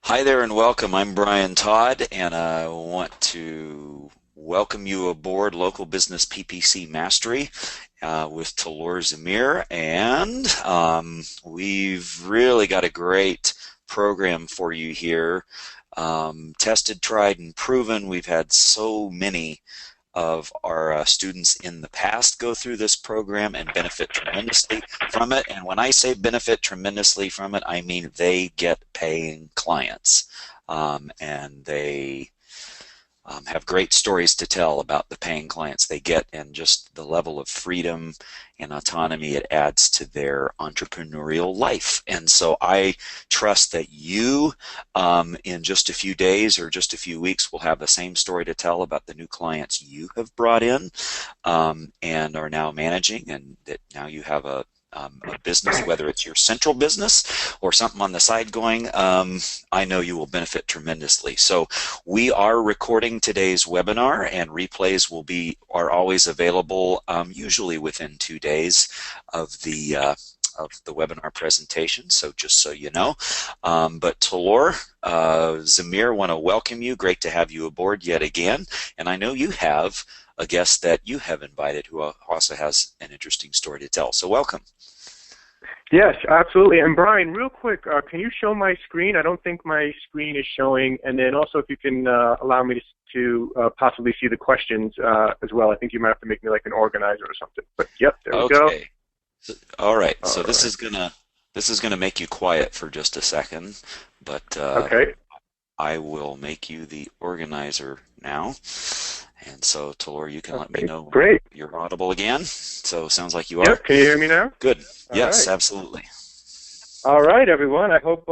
Hi there and welcome. I'm Brian Todd, and I want to welcome you aboard Local Business PPC Mastery with Tal0R Zamir. And we've really got a great program for you here. Tested, tried, and proven. We've had so many of our students in the past go through this program and benefit tremendously from it. And when I say benefit tremendously from it, I mean they get paying clients. And they have great stories to tell about the paying clients they get and just the level of freedom and autonomy it adds to their entrepreneurial life. And so I trust that you, in just a few days or just a few weeks, will have the same story to tell about the new clients you have brought in and are now managing, and that now you have a business, whether it's your central business or something on the side going. I know you will benefit tremendously. So we are recording today's webinar, and replays are always available, usually within 2 days of the webinar presentation. So just so you know, but Tal0R, Zamir, want to welcome you. Great to have you aboard yet again. And I know you have a guest that you have invited who also has an interesting story to tell. So welcome. Yes, absolutely. And Brian, real quick, can you show my screen? I don't think my screen is showing. And then also if you can allow me to possibly see the questions as well. I think you might have to make me like an organizer or something. But yep, there we go. Okay. All right. So this is gonna make you quiet for just a second, but okay. I will make you the organizer now. And so, Tal0R, you can let me know when you're audible again. So, sounds like you are. Yep. Can you hear me now? Good. Yes, right. Absolutely. All right, everyone. I hope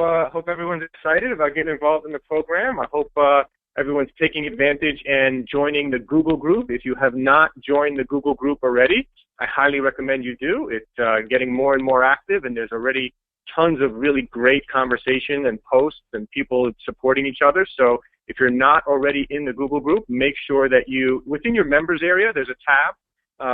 everyone's excited about getting involved in the program. I hope everyone's taking advantage and joining the Google group. If you have not joined the Google group already, I highly recommend you do. It's getting more and more active, and there's already tons of really great conversation and posts and people supporting each other. So if you're not already in the Google group, make sure that within your members area, there's a tab.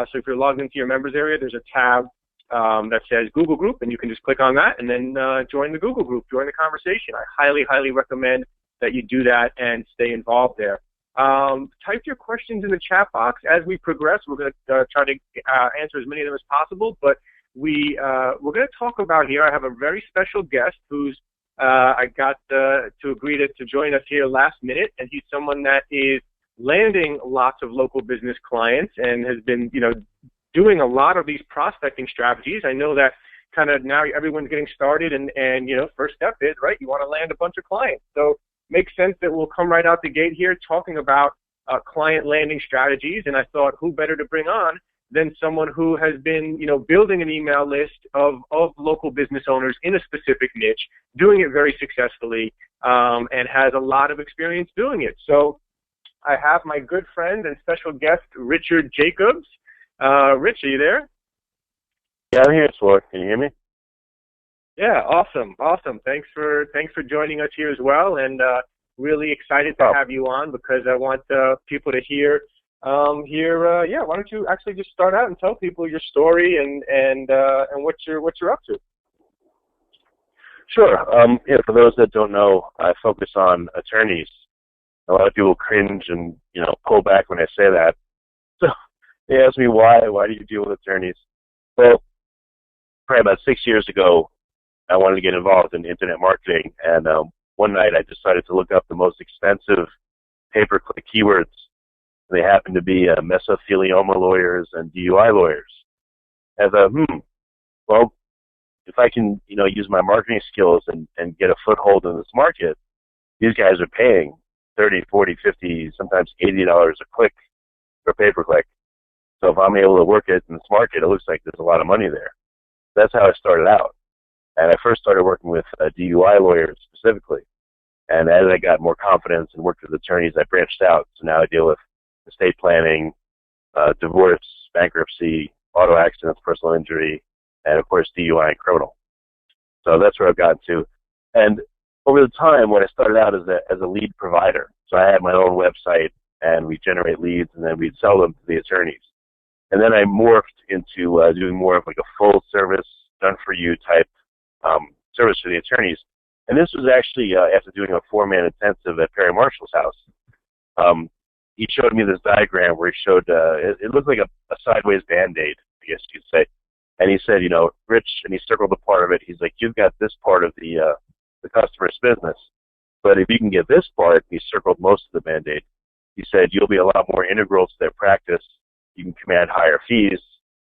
So if you're logged into your members area, there's a tab that says Google group, and you can just click on that and then join the Google group, join the conversation. I highly, highly recommend that you do that and stay involved there. Type your questions in the chat box. As we progress, we're going to try to answer as many of them as possible, but we're going to talk about here. I have a very special guest who's I got to agree to join us here last minute, and he's someone that is landing lots of local business clients and has been, doing a lot of these prospecting strategies. I know that kind of now everyone's getting started, and first step is, right, you want to land a bunch of clients. So makes sense that we'll come right out the gate here talking about client landing strategies, and I thought who better to bring on than someone who has been, building an email list of local business owners in a specific niche, doing it very successfully, and has a lot of experience doing it. So I have my good friend and special guest, Richard Jacobs. Rich, are you there? Yeah, I'm here, Swart. Can you hear me? Yeah, awesome. Thanks for joining us here as well, and really excited to have you on because I want people to hear. Why don't you actually just start out and tell people your story and what you're up to? Sure. For those that don't know, I focus on attorneys. A lot of people cringe and pull back when I say that. So they ask me why do you deal with attorneys? Well, probably about 6 years ago, I wanted to get involved in internet marketing, and one night I decided to look up the most expensive pay-per-click keywords. They happen to be mesothelioma lawyers and DUI lawyers. I thought, well, if I can, use my marketing skills and get a foothold in this market, these guys are paying $30, $40, $50, sometimes $80 a click for pay-per-click. So if I'm able to work it in this market, it looks like there's a lot of money there. That's how I started out. And I first started working with DUI lawyers specifically. And as I got more confidence and worked with attorneys, I branched out. So now I deal with estate planning, divorce, bankruptcy, auto accidents, personal injury, and of course DUI and criminal. So that's where I've gotten to. And over the time, when I started out as a lead provider, so I had my own website, and we generate leads, and then we'd sell them to the attorneys. And then I morphed into doing more of like a full service, done for you type service for the attorneys. And this was actually after doing a 4-man intensive at Perry Marshall's house. He showed me this diagram where he showed, it looked like a sideways Band-Aid, I guess you could say. And he said, Rich, and he circled a part of it. He's like, you've got this part of the customer's business. But if you can get this part, he circled most of the Band-Aid. He said, you'll be a lot more integral to their practice. You can command higher fees.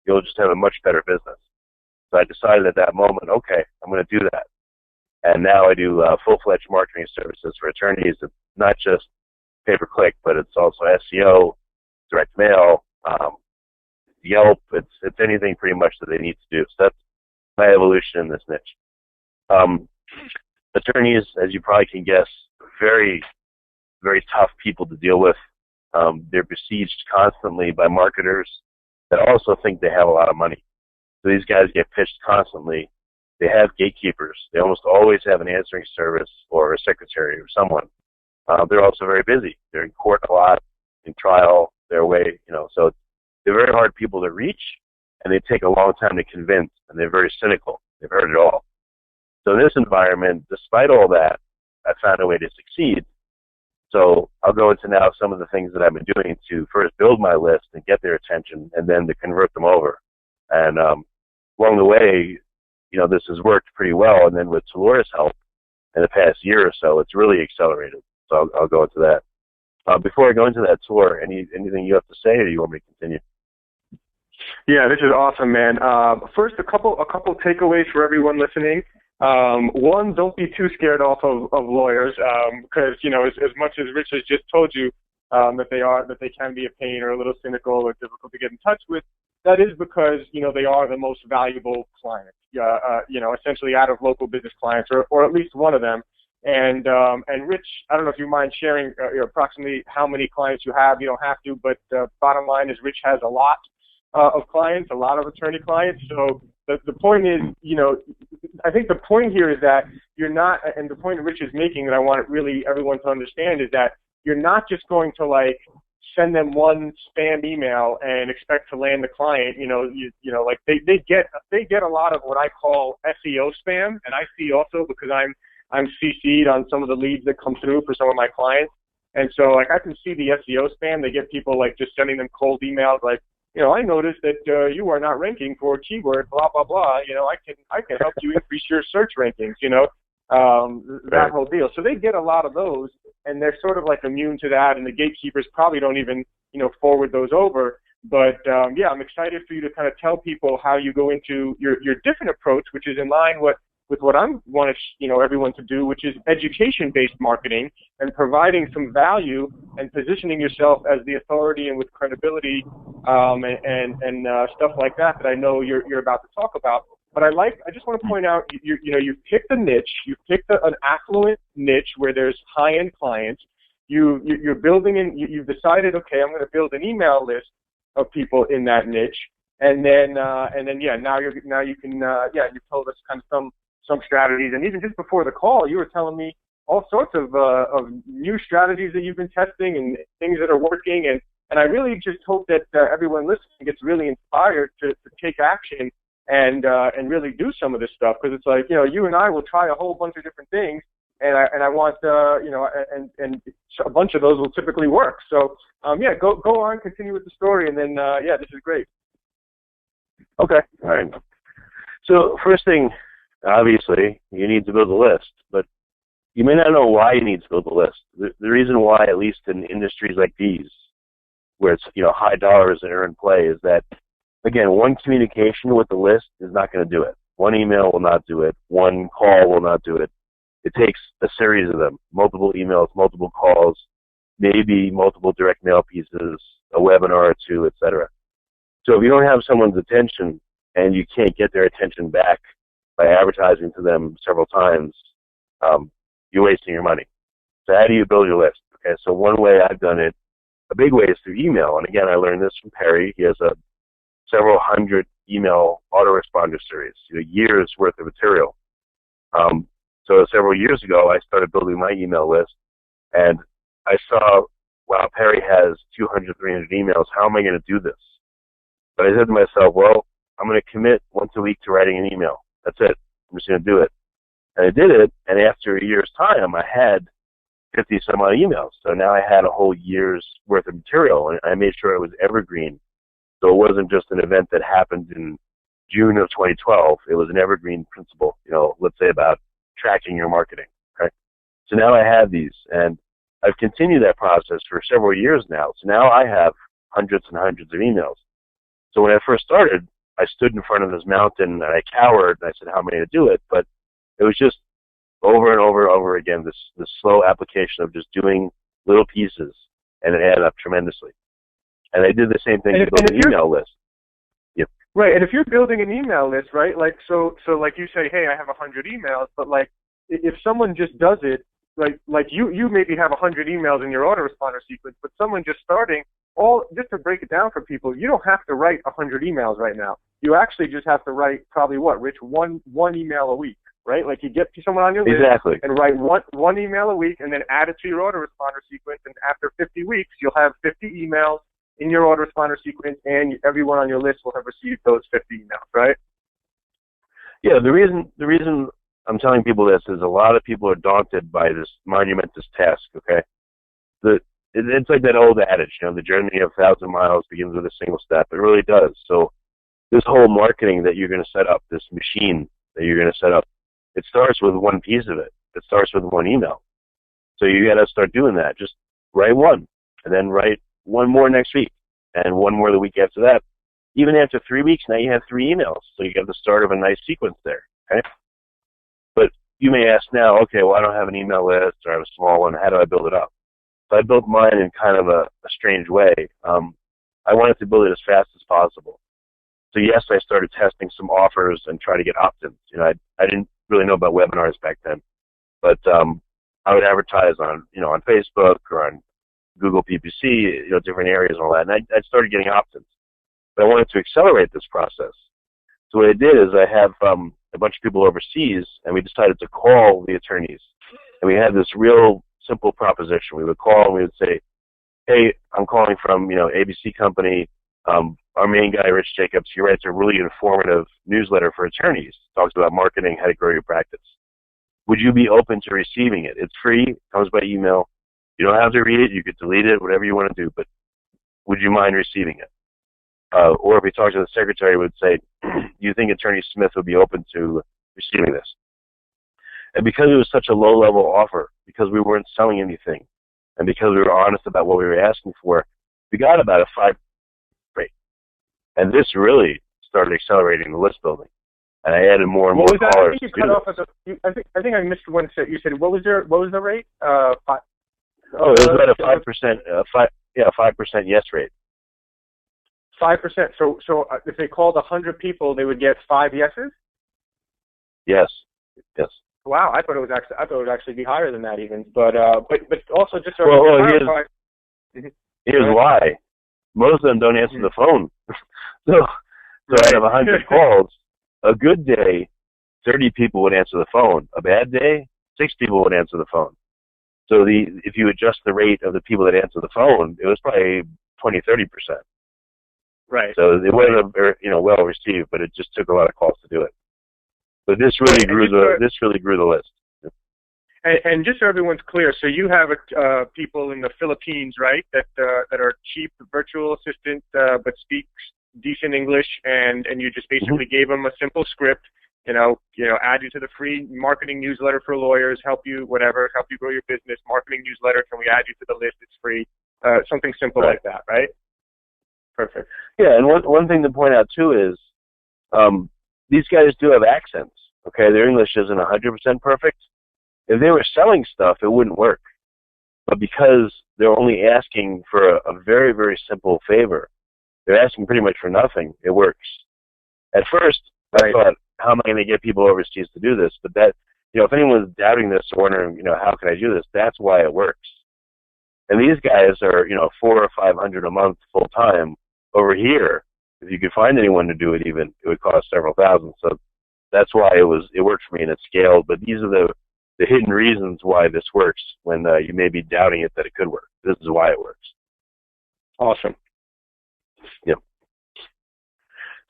You'll just have a much better business. So I decided at that moment, okay, I'm going to do that. And now I do full-fledged marketing services for attorneys. It's not just pay-per-click, but it's also SEO, direct mail, Yelp. It's anything pretty much that they need to do. So that's my evolution in this niche. Attorneys, as you probably can guess, very, very tough people to deal with. They're besieged constantly by marketers that also think they have a lot of money. So these guys get pitched constantly. They have gatekeepers. They almost always have an answering service or a secretary or someone. They're also very busy. They're in court a lot, in trial, they're away, so they're very hard people to reach, and they take a long time to convince, and they're very cynical. They've heard it all. So in this environment, despite all that, I found a way to succeed. So I'll go into now some of the things that I've been doing to first build my list and get their attention, and then to convert them over. And along the way, this has worked pretty well. And then with Tal0R's help in the past year or so, it's really accelerated. So I'll go into that. Before I go into that, Tal0R, anything you have to say, or do you want me to continue? Yeah, this is awesome, man. First, a couple takeaways for everyone listening. One, don't be too scared off of lawyers, because as much as Rich has just told you that they can be a pain or a little cynical or difficult to get in touch with. That is because they are the most valuable client. Essentially out of local business clients, or at least one of them. And Rich, I don't know if you mind sharing approximately how many clients you have. You don't have to, but bottom line is Rich has a lot of clients, a lot of attorney clients. So the point is, I think the point here is that you're not, and the point Rich is making that I want really everyone to understand is that you're not just going to send them one spam email and expect to land the client. They get a lot of what I call SEO spam, and I see also because I'm CC'd on some of the leads that come through for some of my clients. And so I can see the SEO spam. They get people just sending them cold emails I noticed that you are not ranking for a keyword, blah, blah, blah. I can help you increase your search rankings, that whole deal. So they get a lot of those, and they're sort of immune to that, and the gatekeepers probably don't even, forward those over. But, I'm excited for you to kind of tell people how you go into your different approach, which is in line with what I want everyone to do, which is education-based marketing and providing some value and positioning yourself as the authority and with credibility and stuff like that I know you're about to talk about. But I just want to point out, you've picked a niche, you've picked an affluent niche where there's high-end clients. You're building you've decided, okay, I'm going to build an email list of people in that niche, and then now you can you've told us kind of some strategies, and even just before the call, you were telling me all sorts of new strategies that you've been testing and things that are working, and I really just hope that everyone listening gets really inspired to take action and really do some of this stuff, because it's you and I will try a whole bunch of different things, and I want and a bunch of those will typically work. So go on, continue with the story, and then this is great. Okay, all right. So first thing, obviously, you need to build a list, but you may not know why you need to build a list. The reason why, at least in industries like these, where it's high dollars that are in play, is that, again, one communication with the list is not going to do it. One email will not do it. One call will not do it. It takes a series of them, multiple emails, multiple calls, maybe multiple direct mail pieces, a webinar or two, etc. So if you don't have someone's attention and you can't get their attention back by advertising to them several times, you're wasting your money. So how do you build your list? Okay, so one way I've done it, a big way, is through email. And again, I learned this from Perry. He has a several hundred email autoresponder series, years worth of material. So several years ago, I started building my email list, and I saw, wow, Perry has 200, 300 emails. How am I going to do this? But I said to myself, well, I'm going to commit once a week to writing an email. That's it. I'm just going to do it. And I did it, and after a year's time, I had 50 some odd emails. So now I had a whole year's worth of material, and I made sure it was evergreen. So it wasn't just an event that happened in June of 2012. It was an evergreen principle, let's say about tracking your marketing. Okay? So now I have these, and I've continued that process for several years now. So now I have hundreds and hundreds of emails. So when I first started, I stood in front of this mountain and I cowered and I said, how am I going to do it? But it was just over and over and over again, this slow application of just doing little pieces, and it added up tremendously. And I did the same thing to build an email list. Yep. Right, and if you're building an email list, right, like so like you say, hey, I have 100 emails, but like if someone just does it, like you maybe have 100 emails in your autoresponder sequence, but someone just starting, just to break it down for people, you don't have to write 100 emails right now. You actually just have to write probably Rich, one email a week, right? Like you get someone on your list and write one email a week, and then add it to your autoresponder sequence, and after 50 weeks, you'll have 50 emails in your autoresponder sequence, and everyone on your list will have received those 50 emails, right? Yeah, the reason I'm telling people this is a lot of people are daunted by this monumentous task, okay? It's like that old adage, the journey of 1,000 miles begins with a single step. It really does. So this whole marketing that you're going to set up, this machine that you're going to set up, it starts with one piece of it. It starts with one email. So you got to start doing that. Just write one, and then write one more next week, and one more the week after that. Even after 3 weeks, now you have 3 emails. So you get the start of a nice sequence there, okay? But you may ask now, okay, well, I don't have an email list, or I have a small one. How do I build it up? So I built mine in kind of a strange way. I wanted to build it as fast as possible. So yes, I started testing some offers and trying to get opt-ins. I didn't really know about webinars back then, but I would advertise on on Facebook or on Google PPC, different areas and all that. And I started getting opt-ins, but I wanted to accelerate this process. So what I did is I have a bunch of people overseas, and we decided to call the attorneys, and we had this real simple proposition. We would call and we would say, hey, I'm calling from, ABC company. Our main guy, Rich Jacobs, he writes a really informative newsletter for attorneys. Talks about marketing, how to grow your practice. Would you be open to receiving it? It's free, comes by email. You don't have to read it. You could delete it, whatever you want to do, but would you mind receiving it? Or if we talked to the secretary, would say, do you think Attorney Smith would be open to receiving this? And because it was such a low-level offer, because we weren't selling anything, and because we were honest about what we were asking for, we got about a 5 rate. And this really started accelerating the list building. And I added more and more callers. I think you cut off I think I missed one set. You said what was the rate? It was about a 5% yes rate. 5%. So if they called 100 people, they would get 5 yeses. Yes. Wow, I thought it would actually be higher than that even. But also just to clarify. Here's why. Most of them don't answer the phone. so out of 100 calls, a good day, 30 people would answer the phone. A bad day, 6 people would answer the phone. So if you adjust the rate of the people that answer the phone, it was probably 20-30%. Right. So it wasn't well received, but it just took a lot of calls to do it. But this really grew the list. And just so everyone's clear, so you have people in the Philippines, right, that are cheap virtual assistant, but speaks decent English, and you just basically gave them a simple script, add you to the free marketing newsletter for lawyers, help you grow your business, marketing newsletter, can we add you to the list, it's free, something simple like that, right? Perfect. Yeah, and one thing to point out too is these guys do have accents, okay? Their English isn't 100% perfect. If they were selling stuff, it wouldn't work. But because they're only asking for a very, very simple favor, they're asking pretty much for nothing, it works. At first, I thought, how am I going to get people overseas to do this? But that, if anyone's doubting this or wondering, how can I do this? That's why it works. And these guys are, 400 or 500 a month full time. Over here, if you could find anyone to do it even, it would cost several thousand. So that's why it worked for me and it scaled. But these are the hidden reasons why this works when you may be doubting it that it could work. This is why it works. Awesome. Yep.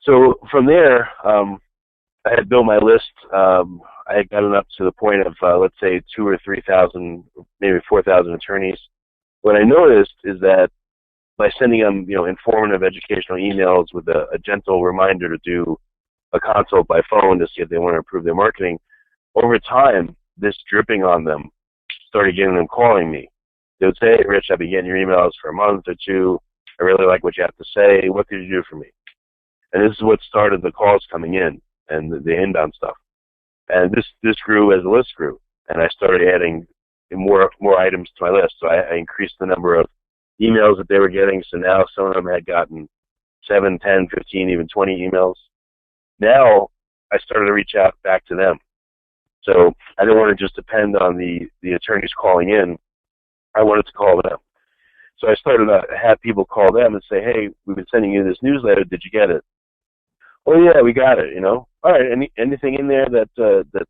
So from there, I had built my list. I had gotten up to the point of, let's say, 2,000 or 3,000, maybe 4,000 attorneys. What I noticed is that by sending them, informative, educational emails with a gentle reminder to do a consult by phone to see if they want to improve their marketing, over time, this dripping on them started getting them calling me. They would say, "Hey, Rich, I've been getting your emails for a month or two. I really like what you have to say. What could you do for me?" And this is what started the calls coming in and the inbound stuff. And this grew as the list grew, and I started adding more items to my list. So I increased the number of emails that they were getting. So now some of them had gotten 7, 10, 15, even 20 emails. Now I started to reach out back to them. So I didn't want to just depend on the attorneys calling in. I wanted to call them. So I started to have people call them and say, "Hey, we've been sending you this newsletter. Did you get it?" "Oh yeah, we got it." All right. Anything in there that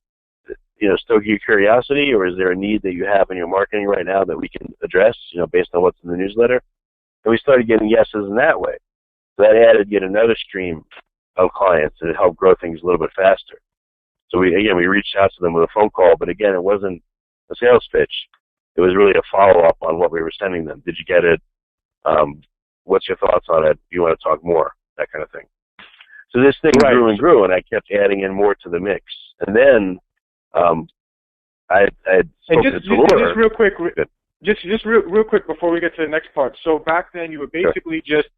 stoke your curiosity, or is there a need that you have in your marketing right now that we can address? Based on what's in the newsletter. And we started getting yeses in that way. So that added yet another stream of clients, and it helped grow things a little bit faster. So we reached out to them with a phone call, but again, it wasn't a sales pitch. It was really a follow-up on what we were sending them. Did you get it? What's your thoughts on it? Do you want to talk more? That kind of thing. So this thing grew and grew, and I kept adding in more to the mix. And then I spoke to Tal0R. Just real quick, just real quick before we get to the next part. So back then, you were basically just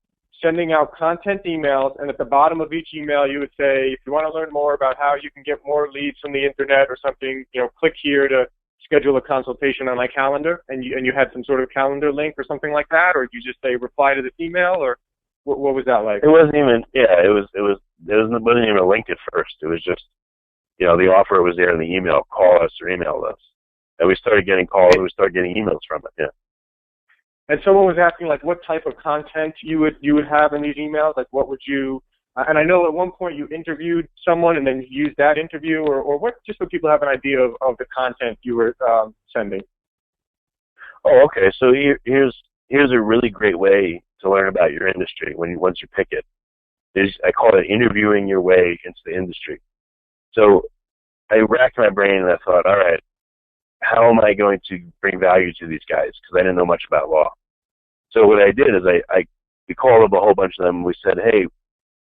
sending out content emails, and at the bottom of each email, you would say, if you want to learn more about how you can get more leads from the internet or something, click here to schedule a consultation on my calendar, and you had some sort of calendar link or something like that, or did you just say reply to this email, or what was that like? It wasn't even, it wasn't even a link at first. It was just, the offer was there in the email, call us or email us. And we started getting calls, and we started getting emails from it, yeah. And someone was asking, like, what type of content you would have in these emails? Like, what would you, and I know at one point you interviewed someone and then you used that interview, or what, just so people have an idea of the content you were sending. Oh, okay. So here's a really great way to learn about your industry once you pick it. I call it interviewing your way into the industry. So I racked my brain and I thought, all right, how am I going to bring value to these guys? Because I didn't know much about law. So what I did is we called up a whole bunch of them and we said, "Hey,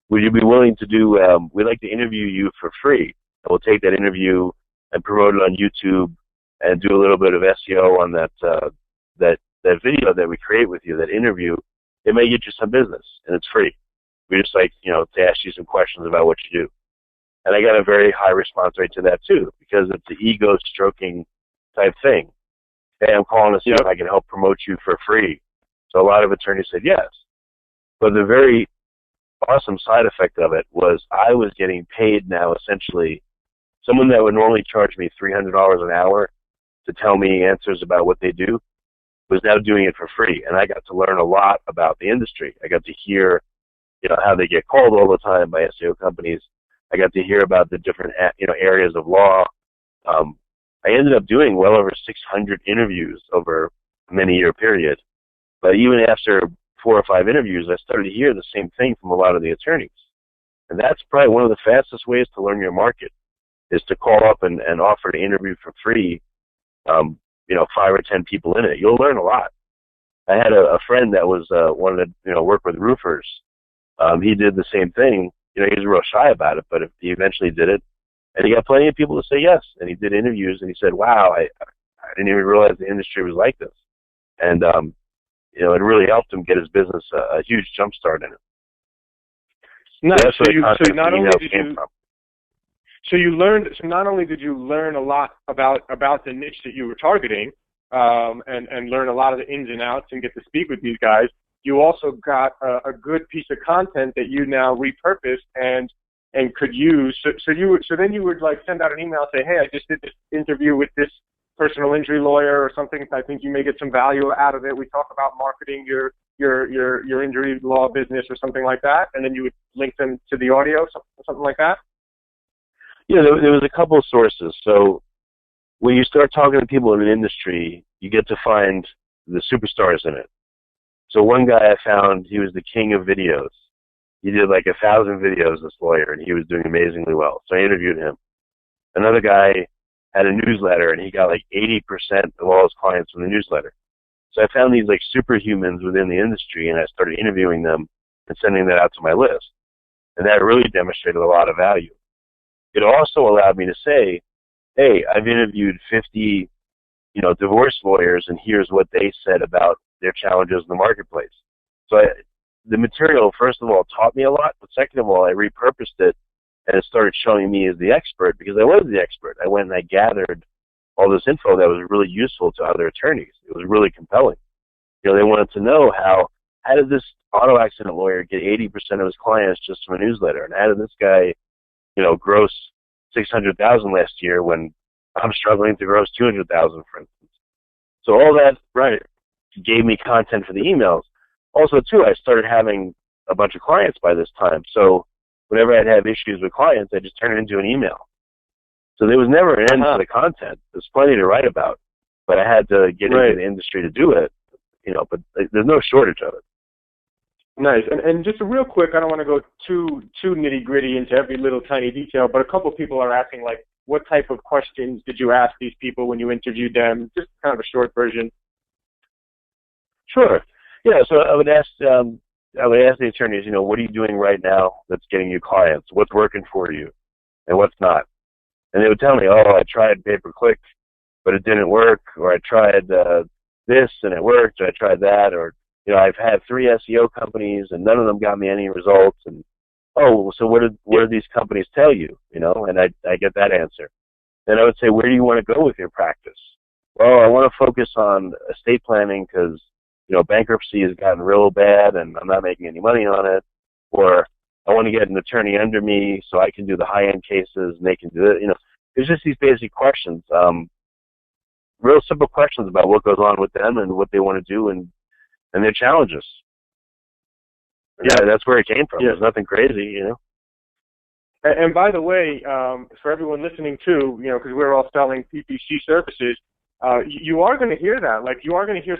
would you be willing to do, we'd like to interview you for free. And we'll take that interview and promote it on YouTube and do a little bit of SEO on that video that we create with you, that interview. It may get you some business, and it's free. We just like, to ask you some questions about what you do." And I got a very high response rate to that too, because it's an ego stroking type thing. "Hey, I'm calling to see if I can help promote you for free." So a lot of attorneys said yes. But the very awesome side effect of it was I was getting paid now, essentially. Someone that would normally charge me $300 an hour to tell me answers about what they do was now doing it for free. And I got to learn a lot about the industry. I got to hear, how they get called all the time by SEO companies. I got to hear about the different, areas of law. I ended up doing well over 600 interviews over a many-year period. But even after 4 or 5 interviews, I started to hear the same thing from a lot of the attorneys. And that's probably one of the fastest ways to learn your market, is to call up and offer to interview for free, 5 or 10 people in it. You'll learn a lot. I had a friend that was wanted to work with roofers. He did the same thing. He was real shy about it, but he eventually did it. And he got plenty of people to say yes. And he did interviews, and he said, "Wow, I didn't even realize the industry was like this." And, it really helped him get his business a huge jump start in it. Nice. So not only did you learn a lot about the niche that you were targeting, and learn a lot of the ins and outs and get to speak with these guys, you also got a good piece of content that you now repurposed and could use. So then you would like send out an email and say, "Hey, I just did this interview with this personal injury lawyer or something. I think you may get some value out of it. We talk about marketing your injury law business," or something like that, and then you would link them to the audio, something like that. Yeah, there was a couple of sources. So when you start talking to people in an industry, you get to find the superstars in it. So one guy I found, he was the king of videos. He did like 1,000 videos, this lawyer, and he was doing amazingly well. So I interviewed him. Another guy had a newsletter, and he got like 80% of all his clients from the newsletter. So I found these like superhumans within the industry, and I started interviewing them and sending that out to my list. And that really demonstrated a lot of value. It also allowed me to say, hey, I've interviewed 50, divorce lawyers, and here's what they said about their challenges in the marketplace. So the material, first of all, taught me a lot, but second of all, I repurposed it, and it started showing me as the expert, because I was the expert. I went and I gathered all this info that was really useful to other attorneys. It was really compelling. They wanted to know how did this auto accident lawyer get 80% of his clients just from a newsletter, and how did this guy, gross 600,000 last year when I'm struggling to gross 200,000, for instance. So all that, right, gave me content for the emails. Also, too, I started having a bunch of clients by this time. So whenever I'd have issues with clients, I just turn it into an email. So there was never an end to the content. There's plenty to write about, but I had to get into the industry to do it. But there's no shortage of it. Nice. And just real quick, I don't want to go too nitty-gritty into every little tiny detail, but a couple of people are asking, like, what type of questions did you ask these people when you interviewed them? Just kind of a short version. Sure. Yeah, so I would ask the attorneys, what are you doing right now that's getting you clients? What's working for you and what's not? And they would tell me, I tried pay-per-click, but it didn't work, or I tried this and it worked, or I tried that, or I've had 3 SEO companies and none of them got me any results. And so what did these companies tell you? And I get that answer. Then I would say, where do you want to go with your practice? Well, I want to focus on estate planning because bankruptcy has gotten real bad and I'm not making any money on it. Or I want to get an attorney under me so I can do the high-end cases and they can do it. There's just these basic questions, real simple questions about what goes on with them and what they want to do and their challenges. Yeah, that's where it came from. There's nothing crazy, And by the way, for everyone listening too, because we're all selling PPC services, you are going to hear that. Like you are going to hear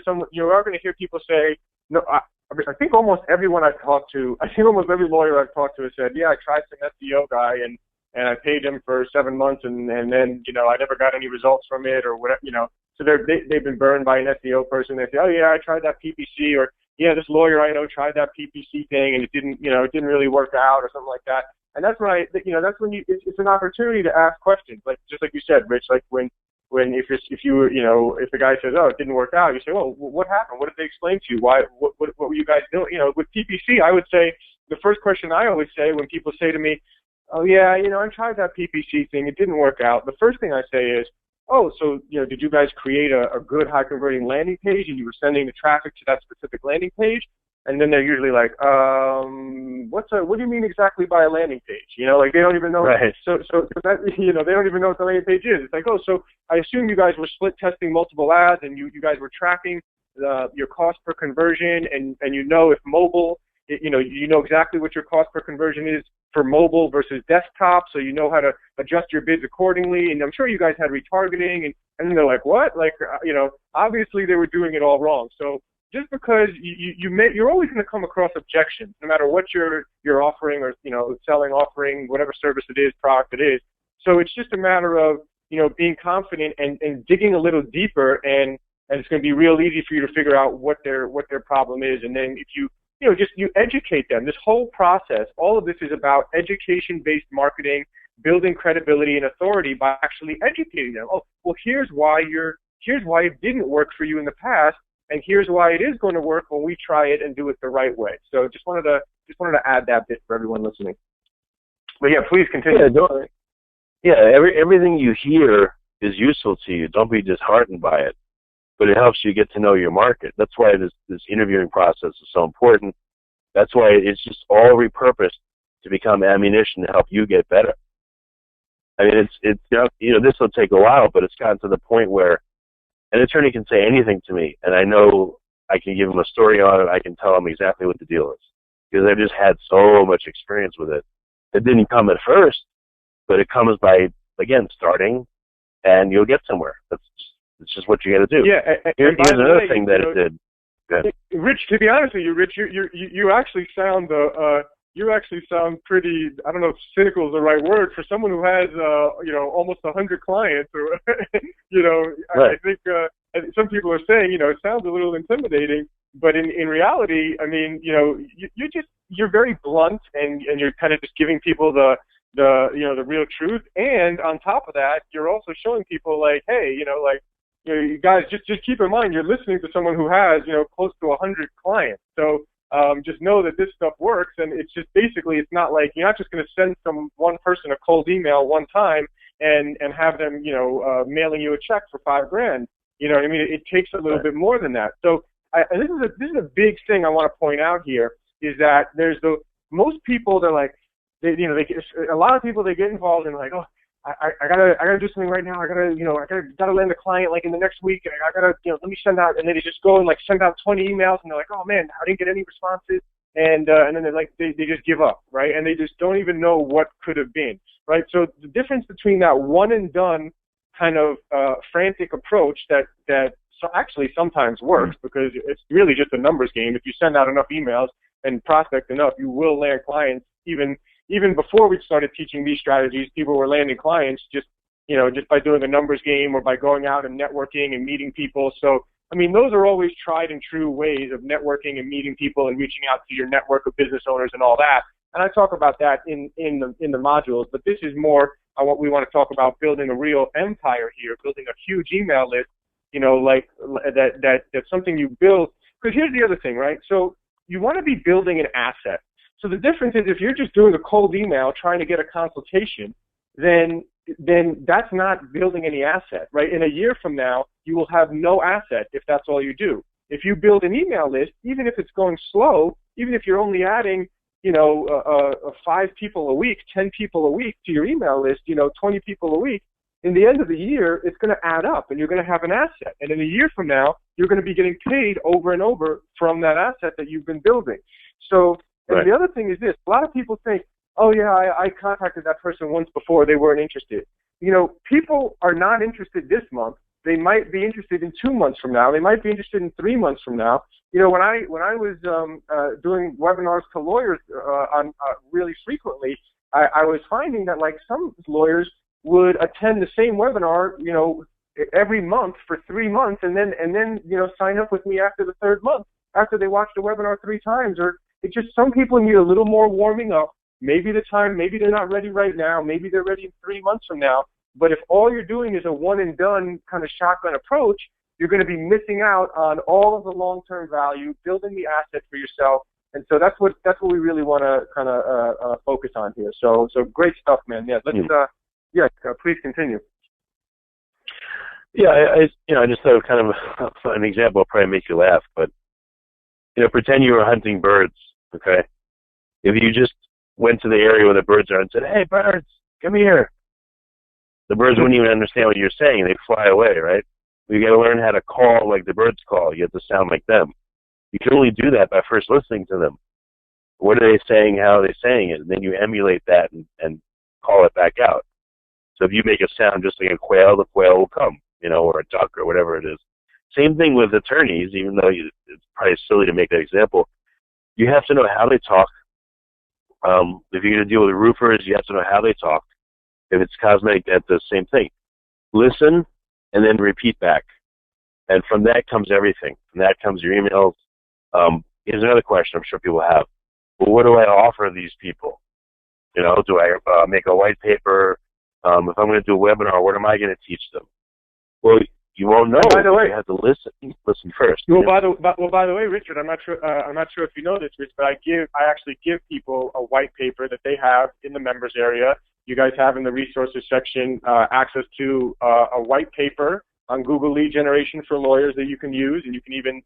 people say, no, I think almost everyone I've talked to, I think almost every lawyer I've talked to has said, yeah, I tried some SEO guy and I paid him for 7 months and then, I never got any results from it or whatever, So they've been burned by an SEO person. They say, oh yeah, I tried that PPC, or yeah, this lawyer I know tried that PPC thing and it didn't really work out or something like that. And that's when that's when it's an opportunity to ask questions, like just like you said, Rich. Like when if the guy says, oh, it didn't work out, you say, well, what happened? What did they explain to you? Why? What were you guys doing? With PPC, I would say the first question I always say when people say to me, oh yeah, I tried that PPC thing, it didn't work out. The first thing I say is, oh, so, did you guys create a good high converting landing page and you were sending the traffic to that specific landing page? And then they're usually like, what do you mean exactly by a landing page? Like they don't even know. Right. So that, they don't even know what the landing page is. It's like, oh, so I assume you guys were split testing multiple ads and you guys were tracking your cost per conversion and if mobile, you know exactly what your cost per conversion is for mobile versus desktop, so you know how to adjust your bids accordingly. And I'm sure you guys had retargeting, and they're like, what? Like, obviously they were doing it all wrong. So just because you're always going to come across objections, no matter what you're offering or selling, offering whatever service it is, product it is. So it's just a matter of being confident and digging a little deeper, and it's going to be real easy for you to figure out what their problem is. And then if you educate them. This whole process, all of this is about education-based marketing, building credibility and authority by actually educating them. Oh, well, here's why it didn't work for you in the past, and here's why it is going to work when we try it and do it the right way. So just wanted to add that bit for everyone listening. But yeah, please continue. Everything you hear is useful to you. Don't be disheartened by it. But it helps you get to know your market. That's why this interviewing process is so important. That's why it's just all repurposed to become ammunition to help you get better. I mean, this will take a while, but it's gotten to the point where an attorney can say anything to me, and I know I can give them a story on it. I can tell them exactly what the deal is because I've just had so much experience with it. It didn't come at first, but it comes by, again, starting, and you'll get somewhere. It's just what you got to do. Yeah, here's another thing that it did. Good. Rich, to be honest with you, Rich, you actually sound you actually sound pretty, I don't know if cynical is the right word, for someone who has, almost 100 clients, or, Right. I think some people are saying, it sounds a little intimidating, but in reality, I mean, you're very blunt, and you're kind of just giving people the real truth. And on top of that, you're also showing people like, hey, you guys, just keep in mind, you're listening to someone who has, close to 100 clients. So just know that this stuff works, and it's just basically, it's not like you're not just going to send one person a cold email one time and have them, mailing you a check for $5,000. You know what I mean? It takes a little bit more than that. So and this is a big thing I want to point out here, is that there's most people, they're like, a lot of people, they get involved in like, oh, I gotta do something right now. I gotta land a client like in the next week. I gotta, let me send out, and then they just go and like send out 20 emails, and they're like, oh man, I didn't get any responses, and then they're like, they just give up, right? And they just don't even know what could have been, right? So the difference between that one and done kind of frantic approach that so actually sometimes works, because it's really just a numbers game. If you send out enough emails and prospect enough, you will land clients. Even before we started teaching these strategies, people were landing clients just by doing a numbers game, or by going out and networking and meeting people. So, I mean, those are always tried and true ways of networking and meeting people and reaching out to your network of business owners and all that. And I talk about that in the modules, but this is more on what we want to talk about, building a real empire here, building a huge email list, like that's something you build. Because here's the other thing, right? So you want to be building an asset. So the difference is, if you're just doing a cold email trying to get a consultation, then that's not building any asset, right? In a year from now, you will have no asset if that's all you do. If you build an email list, even if it's going slow, even if you're only adding, 5 people a week, 10 people a week to your email list, 20 people a week, in the end of the year, it's going to add up, and you're going to have an asset. And in a year from now, you're going to be getting paid over and over from that asset that you've been building. So, and the other thing is this: a lot of people think, oh yeah, I contacted that person once before, they weren't interested. People are not interested this month. They might be interested in 2 months from now. They might be interested in 3 months from now. When I was doing webinars to lawyers really frequently, I was finding that like some lawyers would attend the same webinar, every month for 3 months, and then sign up with me after the third month, after they watched the webinar 3 times. Or it's just, some people need a little more warming up. Maybe maybe they're not ready right now. Maybe they're ready in 3 months from now. But if all you're doing is a one and done kind of shotgun approach, you're going to be missing out on all of the long-term value, building the asset for yourself. And so that's what we really want to kind of focus on here. So great stuff, man. Yeah, let's please continue. Yeah, I just thought of kind of an example will probably make you laugh, but pretend you were hunting birds. Okay, if you just went to the area where the birds are and said, "Hey, birds, come here," the birds wouldn't even understand what you're saying. They'd fly away, right? You got to learn how to call like the birds call. You have to sound like them. You can only do that by first listening to them. What are they saying? How are they saying it? And then you emulate that and call it back out. So if you make a sound just like a quail, the quail will come, or a duck or whatever it is. Same thing with attorneys, even though it's probably silly to make that example. You have to know how they talk. If you're going to deal with roofers, you have to know how they talk. If it's cosmetic, that's the same thing. Listen and then repeat back. And from that comes everything. From that comes your emails. Here's another question I'm sure people have. Well, what do I offer these people? Do I make a white paper? If I'm going to do a webinar, what am I going to teach them? Well, you won't know. By the way, you have to listen first. Well, by the way, Richard, I'm not sure if you know this, Rich, but I actually give people a white paper that they have in the members area. You guys have in the resources section access to a white paper on Google lead generation for lawyers that you can use, and you can even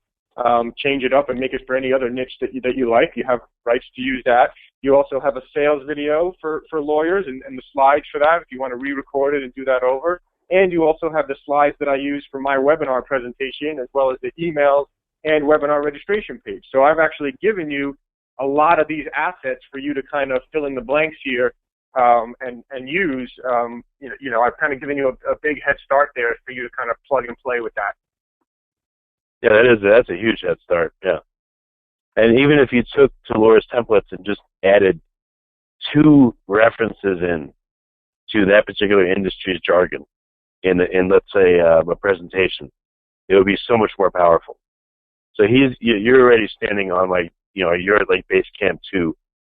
change it up and make it for any other niche that you like. You have rights to use that. You also have a sales video for lawyers and the slides for that if you want to re-record it and do that over. And you also have the slides that I use for my webinar presentation, as well as the emails and webinar registration page. So I've actually given you a lot of these assets for you to kind of fill in the blanks here and use. I've kind of given you a big head start there for you to kind of plug and play with that. Yeah, that's a huge head start. Yeah, And even if you took Tal0R's templates and just added 2 references in to that particular industry's jargon in let's say a presentation, it would be so much more powerful. So you're already standing on you're at base camp 2,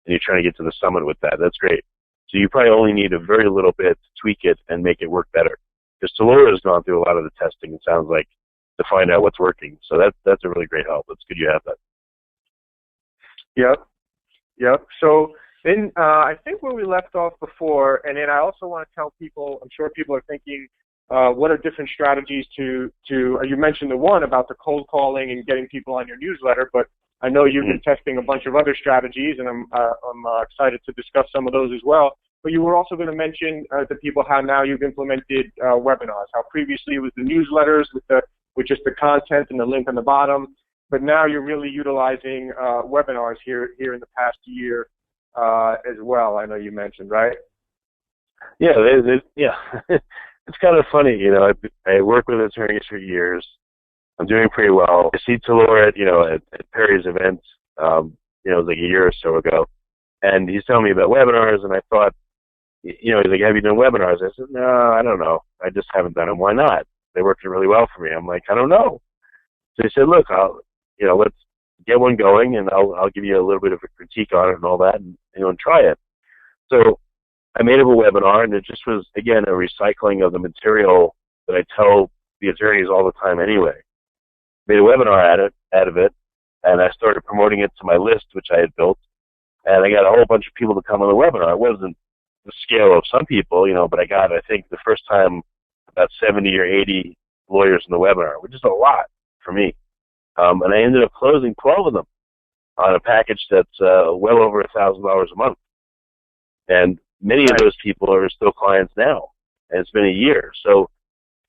and you're trying to get to the summit with that. That's great. So you probably only need a very little bit to tweak it and make it work better. Because Tal0R has gone through a lot of the testing, it sounds like, to find out what's working. So that's a really great help. It's good you have that. Yep. So then I think where we left off before, and then I also want to tell people, I'm sure people are thinking, what are different strategies to you mentioned the one about the cold calling and getting people on your newsletter, but I know you've been testing a bunch of other strategies, and I'm excited to discuss some of those as well. But you were also going to mention to people how now you've implemented webinars, how previously it was the newsletters with just the content and the link on the bottom, but now you're really utilizing webinars here in the past year as well. I know you mentioned, right? Yeah, yeah. It's kind of funny, I work with attorneys for years. I'm doing pretty well. I see Tal0R at Perry's event, it was like a year or so ago, and he's telling me about webinars, and I thought, he's like, have you done webinars? I said, no, I don't know. I just haven't done them. Why not? They worked really well for me. I'm like, I don't know. So he said, look, let's get one going, and I'll give you a little bit of a critique on it and all that, and try it. So I made up a webinar, and it just was, again, a recycling of the material that I tell the attorneys all the time anyway. Made a webinar out of it, and I started promoting it to my list, which I had built, and I got a whole bunch of people to come on the webinar. It wasn't the scale of some people, but I got, I think, the first time about 70 or 80 lawyers in the webinar, which is a lot for me. And I ended up closing 12 of them on a package that's well over $1,000 a month. And many of those people are still clients now, and it's been a year. So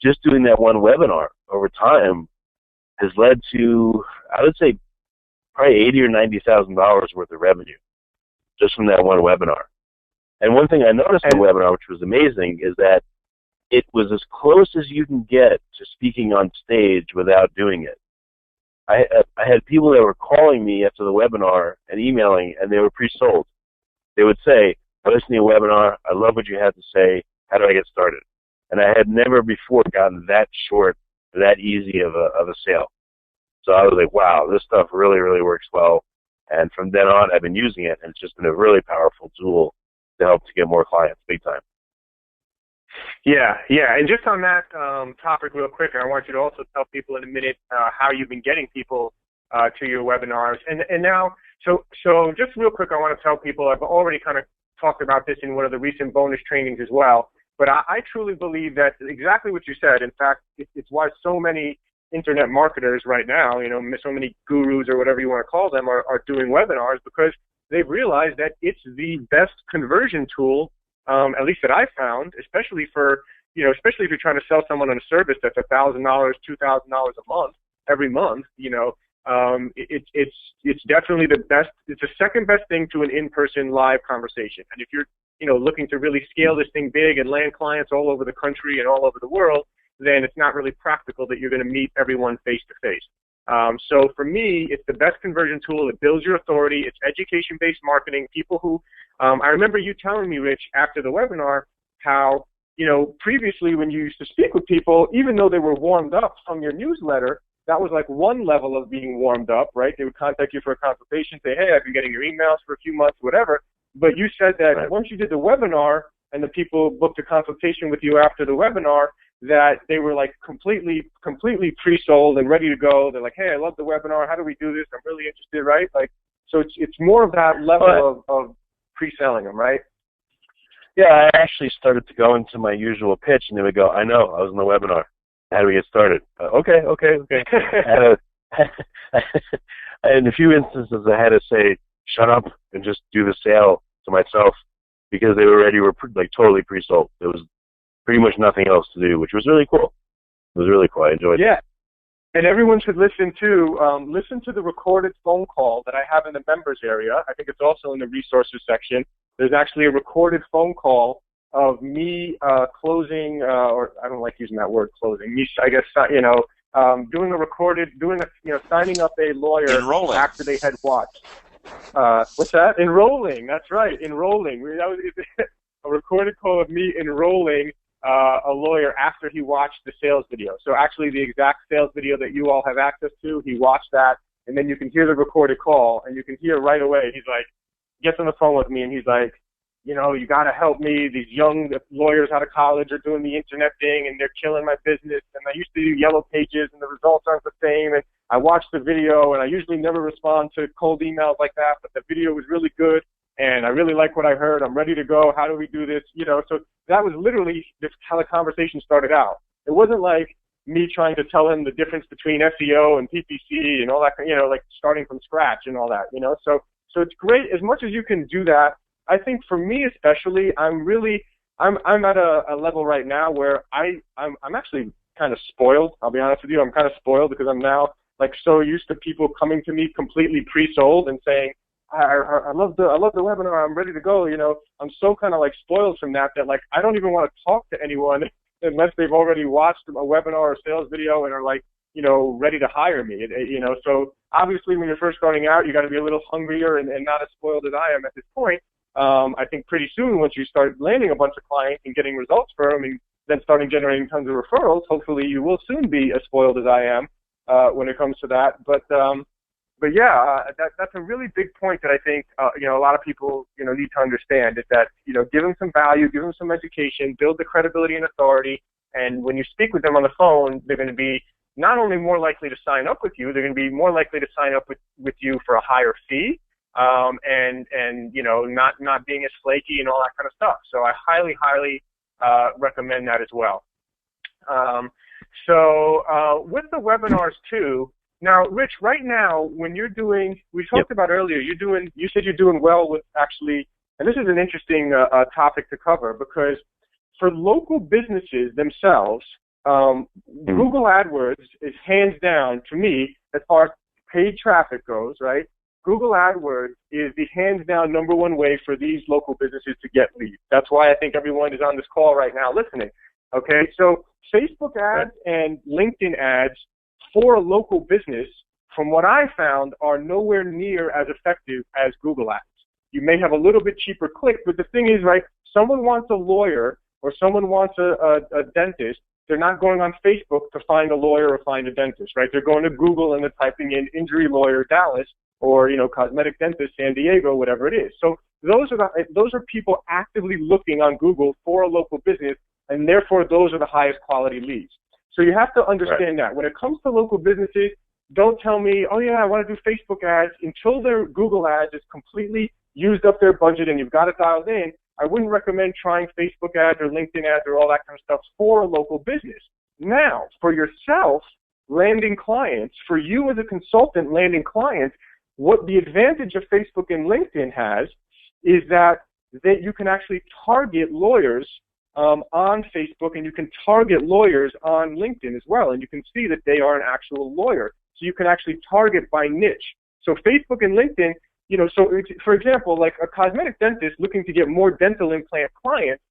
just doing that one webinar over time has led to, I would say, probably $80,000 or $90,000 worth of revenue just from that one webinar. And one thing I noticed in the webinar, which was amazing, is that it was as close as you can get to speaking on stage without doing it. I had people that were calling me after the webinar and emailing, and they were pre-sold. They would say, I listened to your webinar, I love what you had to say, how do I get started? And I had never before gotten that short, that easy of a sale. So I was like, wow, this stuff really, really works well. And from then on, I've been using it, and it's just been a really powerful tool to help to get more clients, big time. Yeah. And just on that topic real quick, I want you to also tell people in a minute how you've been getting people to your webinars. And now, so just real quick, I want to tell people, I've already kind of talked about this in one of the recent bonus trainings as well, but I truly believe that exactly what you said. In fact, it's why so many internet marketers right now, so many gurus or whatever you want to call them are doing webinars, because they've realized that it's the best conversion tool, at least that I found, especially for, especially if you're trying to sell someone on a service that's $1,000, $2,000 a month, every month, it's definitely the best. It's the second best thing to an in-person live conversation. And if you're, looking to really scale this thing big and land clients all over the country and all over the world, then it's not really practical that you're going to meet everyone face to face. So for me, it's the best conversion tool. It builds your authority. It's education-based marketing. People who, I remember you telling me, Rich, after the webinar, how, previously when you used to speak with people, even though they were warmed up from your newsletter, that was like one level of being warmed up, right? They would contact you for a consultation, say, hey, I've been getting your emails for a few months, whatever. But you said that once you did the webinar and the people booked a consultation with you after the webinar, that they were like completely pre-sold and ready to go. They're like, hey, I love the webinar. How do we do this? I'm really interested, right? Like, so it's more of that level of pre-selling them, right? Yeah, I actually started to go into my usual pitch, and they would go, I know, I was in the webinar. How do we get started? Okay. In a few instances, I had to say, shut up and just do the sale to myself, because they already were like totally pre-sold. There was pretty much nothing else to do, which was really cool. It was really cool. I enjoyed it. Yeah. And everyone should listen to the recorded phone call that I have in the members area. I think it's also in the resources section. There's actually a recorded phone call of me closing, or I don't like using that word, closing. Me, I guess, doing signing up a lawyer Enrolling. after they had watched. What's that? Enrolling. That's right. Enrolling. That was a recorded call of me enrolling a lawyer after he watched the sales video. So actually the exact sales video that you all have access to, he watched that, and then you can hear the recorded call, and you can hear right away, he's like, gets on the phone with me, and he's like, you got to help me. These young lawyers out of college are doing the internet thing, and they're killing my business, and I used to do yellow pages, and the results aren't the same, and I watched the video, and I usually never respond to cold emails like that, but the video was really good, and I really like what I heard. I'm ready to go. How do we do this? So that was literally just how the conversation started out. It wasn't like me trying to tell him the difference between SEO and PPC and all that, like starting from scratch and all that, So it's great. As much as you can do that, I think for me especially, I'm at a level right now where I'm actually kind of spoiled. I'll be honest with you. I'm kind of spoiled because I'm now like so used to people coming to me completely pre-sold and saying, I love the webinar. I'm ready to go. I'm so kind of like spoiled from that like I don't even want to talk to anyone unless they've already watched a webinar or sales video and are like, ready to hire me. So obviously when you're first starting out, you got to be a little hungrier and not as spoiled as I am at this point. I think pretty soon once you start landing a bunch of clients and getting results for them and then starting generating tons of referrals, hopefully you will soon be as spoiled as I am when it comes to that. But yeah, that's a really big point that I think, a lot of people, need to understand is that, give them some value, give them some education, build the credibility and authority. And when you speak with them on the phone, they're going to be not only more likely to sign up with you, they're going to be more likely to sign up with you for a higher fee, and not being as flaky and all that kind of stuff. So I highly, highly recommend that as well. With the webinars too, now, Rich, right now, when you're doing, we talked about earlier, you said you're doing well with actually, and this is an interesting topic to cover because for local businesses themselves, Google AdWords is hands down, to me, as far as paid traffic goes, right? Google AdWords is the hands down number one way for these local businesses to get leads. That's why I think everyone is on this call right now listening. Okay, so Facebook ads and LinkedIn ads for a local business, from what I found, are nowhere near as effective as Google ads. You may have a little bit cheaper click, but the thing is, right, someone wants a lawyer or someone wants a dentist. They're not going on Facebook to find a lawyer or find a dentist, right? They're going to Google and they're typing in injury lawyer Dallas or, cosmetic dentist San Diego, whatever it is. So those are people actively looking on Google for a local business, and therefore those are the highest quality leads. So you have to understand that. When it comes to local businesses, don't tell me, oh yeah, I want to do Facebook ads until their Google ads is completely used up their budget and you've got it dialed in. I wouldn't recommend trying Facebook ads or LinkedIn ads or all that kind of stuff for a local business. Now, for yourself, landing clients, for you as a consultant landing clients, what the advantage of Facebook and LinkedIn has is that you can actually target lawyers on Facebook, and you can target lawyers on LinkedIn as well, and you can see that they are an actual lawyer. So you can actually target by niche. So Facebook and LinkedIn, for example, like a cosmetic dentist looking to get more dental implant clients,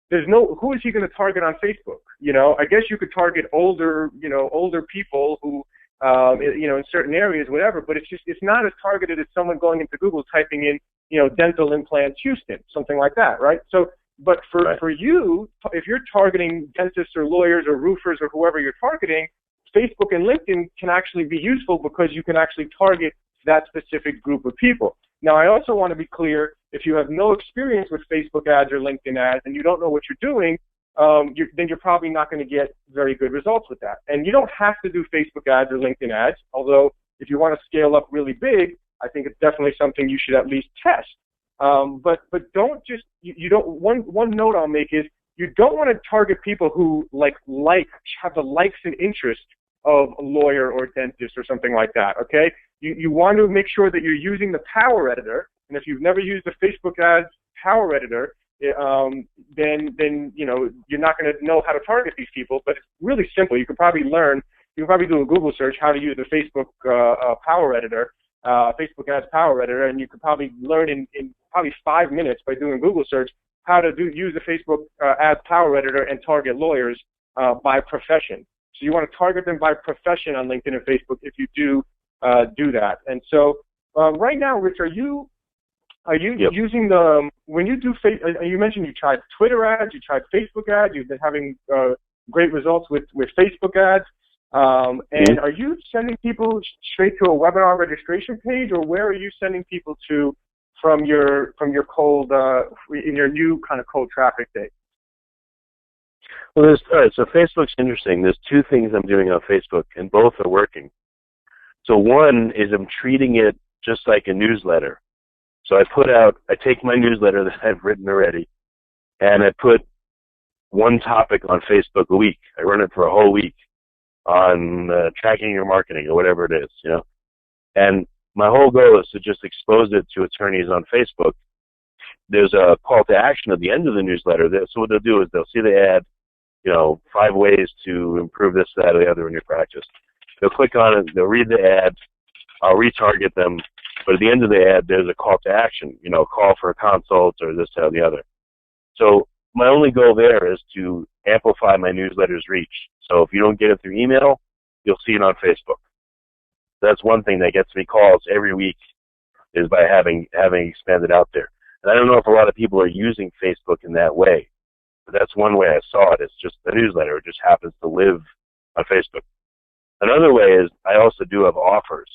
who is he going to target on Facebook? I guess you could target older people who, in certain areas, whatever, but it's not as targeted as someone going into Google typing in, dental implants Houston, something like that, right? But for you, if you're targeting dentists or lawyers or roofers or whoever you're targeting, Facebook and LinkedIn can actually be useful because you can actually target that specific group of people. Now, I also want to be clear, if you have no experience with Facebook ads or LinkedIn ads and you don't know what you're doing, then you're probably not going to get very good results with that. And you don't have to do Facebook ads or LinkedIn ads, although if you want to scale up really big, I think it's definitely something you should at least test. But don't just, one note I'll make is you don't want to target people who have the likes and interest of a lawyer or dentist or something like that, okay? You want to make sure that you're using the power editor, and if you've never used the Facebook ads power editor, then you're not going to know how to target these people, but it's really simple. You can probably do a Google search how to use the Facebook power editor, Facebook ads power editor, and you could probably learn in probably 5 minutes by doing a Google search how to use the Facebook ads power editor and target lawyers by profession. So you want to target them by profession on LinkedIn and Facebook if you do do that. And so right now, Rich, are you Yep. using when you do, you mentioned you tried Twitter ads, you tried Facebook ads, you've been having great results with Facebook ads. And are you sending people straight to a webinar registration page, or where are you sending people to from your cold in your new kind of cold traffic day? Well, all right, so Facebook's interesting. There's two things I'm doing on Facebook, and both are working. So one is I'm treating it just like a newsletter. So I take my newsletter that I've written already, and I put one topic on Facebook a week. I run it for a whole week on tracking your marketing or whatever it is, you know. And my whole goal is to just expose it to attorneys on Facebook. There's a call to action at the end of the newsletter. So what they'll do is they'll see the ad, 5 ways to improve this, that, or the other in your practice. They'll click on it, they'll read the ad, I'll retarget them, but at the end of the ad, there's a call to action, call for a consult or this, that, or the other. So my only goal there is to amplify my newsletter's reach. So if you don't get it through email, you'll see it on Facebook. That's one thing that gets me calls every week, is by having expanded out there. And I don't know if a lot of people are using Facebook in that way, but that's one way I saw it. It's just the newsletter. It just happens to live on Facebook. Another way is I also do have offers.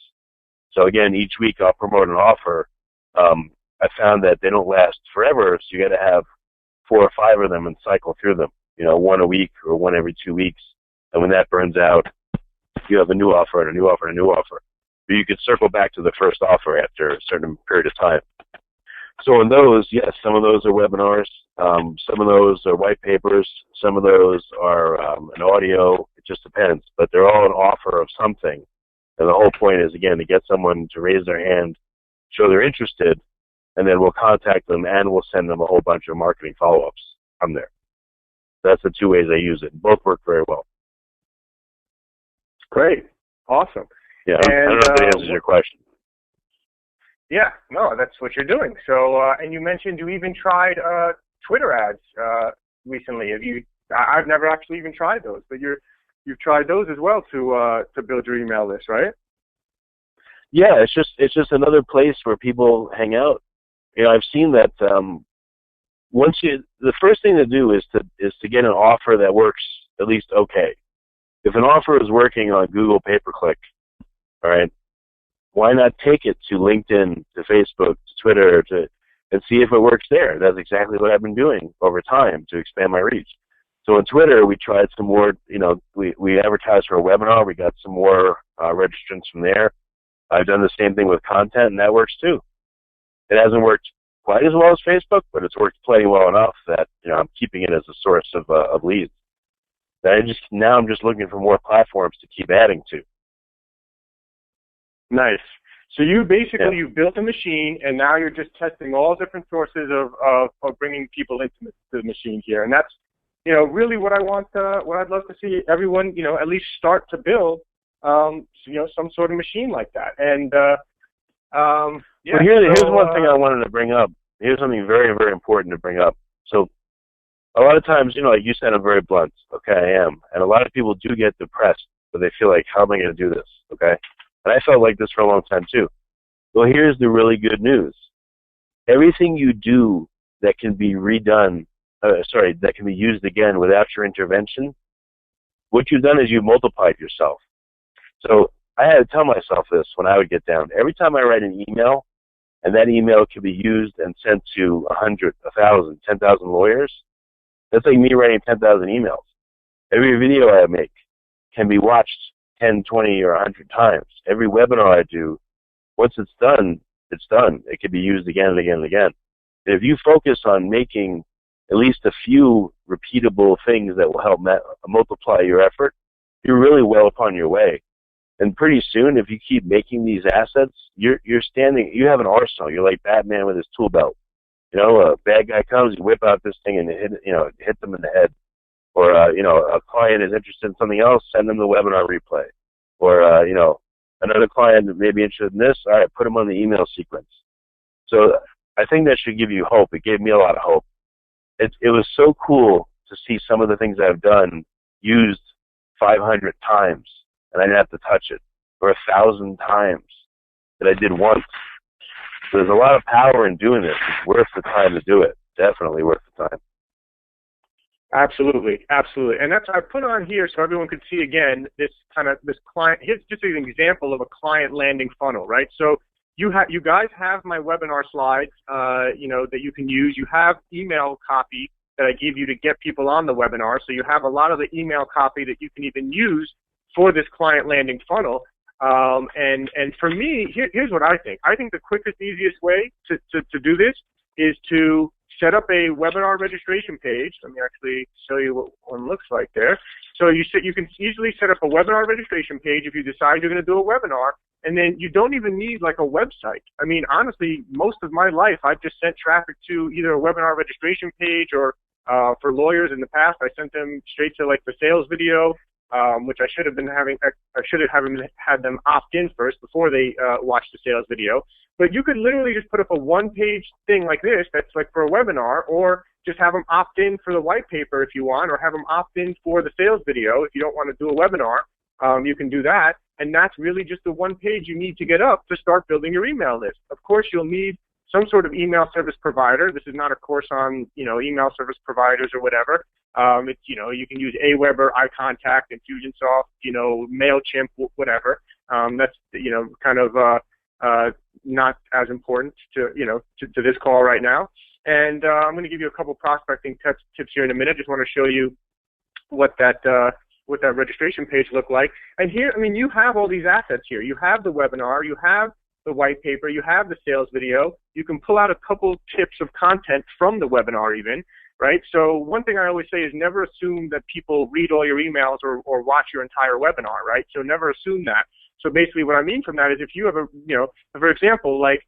So again, each week I'll promote an offer. I found that they don't last forever, so you got to have 4 or 5 of them and cycle through them. One a week or one every 2 weeks. And when that burns out, you have a new offer and a new offer and a new offer. But you could circle back to the first offer after a certain period of time. So in those, yes, some of those are webinars. Some of those are white papers. Some of those are an audio. It just depends. But they're all an offer of something. And the whole point is, again, to get someone to raise their hand, show they're interested, and then we'll contact them and we'll send them a whole bunch of marketing follow-ups from there. That's the 2 ways I use it. Both work very well. Great. Awesome. Yeah, and, I don't know if that answers your question. Yeah, no, that's what you're doing. So, and you mentioned you even tried Twitter ads recently. I've never actually even tried those, but you've tried those as well to build your email list, right? Yeah, it's just another place where people hang out. I've seen that the first thing to do is to get an offer that works at least okay. If an offer is working on Google pay-per-click, all right, why not take it to LinkedIn, to Facebook, to Twitter, and see if it works there? That's exactly what I've been doing over time to expand my reach. So on Twitter, we tried some more, we advertised for a webinar. We got some more registrants from there. I've done the same thing with content, and that works too. It hasn't worked quite as well as Facebook, but it's worked plenty well enough that, I'm keeping it as a source of leads. Now I'm just looking for more platforms to keep adding to. Nice. So you basically, you built a machine, and now you're just testing all different sources of bringing people into the machine here. And that's, really what what I'd love to see everyone, at least start to build, some sort of machine like that. And, well, here's one thing I wanted to bring up. Here's something very, very important to bring up. So a lot of times, like you said, I'm very blunt. Okay, I am. And a lot of people do get depressed, but they feel like, how am I going to do this? Okay. And I felt like this for a long time too. Well, here's the really good news. Everything you do that can be that can be used again without your intervention, what you've done is you've multiplied yourself. So I had to tell myself this when I would get down. Every time I write an email, and that email can be used and sent to 100, 1,000, 10,000 lawyers, that's like me writing 10,000 emails. Every video I make can be watched 10, 20, or 100 times. Every webinar I do, once it's done, it's done. It can be used again and again and again. And if you focus on making at least a few repeatable things that will help multiply your effort, you're really well upon your way. And pretty soon, if you keep making these assets, you have an arsenal. You're like Batman with his tool belt. A bad guy comes, you whip out this thing and hit them in the head. Or, a client is interested in something else, send them the webinar replay. Or, another client that may be interested in this, all right, put them on the email sequence. So I think that should give you hope. It gave me a lot of hope. It was so cool to see some of the things I've done used 500 times and I didn't have to touch it, or 1,000 times that I did once. So there's a lot of power in doing this. It's worth the time to do it. Definitely worth the time. Absolutely, absolutely. And that's, I put on here so everyone could see again this client. Here's just an example of a client landing funnel, right? So you guys have my webinar slides, that you can use. You have email copy that I give you to get people on the webinar. So you have a lot of the email copy that you can even use for this client landing funnel. And for me, here's what I think. I think the quickest, easiest way to do this is to set up a webinar registration page. Let me actually show you what one looks like there. So you can easily set up a webinar registration page if you decide you're going to do a webinar, and then you don't even need like a website. I mean, honestly, most of my life I've just sent traffic to either a webinar registration page or for lawyers in the past, I sent them straight to like the sales video, which I should have had them opt in first before they watched the sales video. But you could literally just put up a one-page thing like this that's like for a webinar, or just have them opt in for the white paper if you want, or have them opt in for the sales video if you don't want to do a webinar. You can do that, and that's really just the one page you need to get up to start building your email list. Of course, you'll need some sort of email service provider. This is not a course on, email service providers or whatever. It's, you can use Aweber, iContact, Infusionsoft, MailChimp, whatever. That's, kind of not as important to this call right now. And I'm going to give you a couple prospecting tips here in a minute. Just want to show you what that registration page looked like. And here, I mean, you have all these assets here. You have the webinar, you have the white paper, you have the sales video. You can pull out a couple tips of content from the webinar even, right? So one thing I always say is never assume that people read all your emails or watch your entire webinar, right? So never assume that. So basically what I mean from that is if you have for example, like,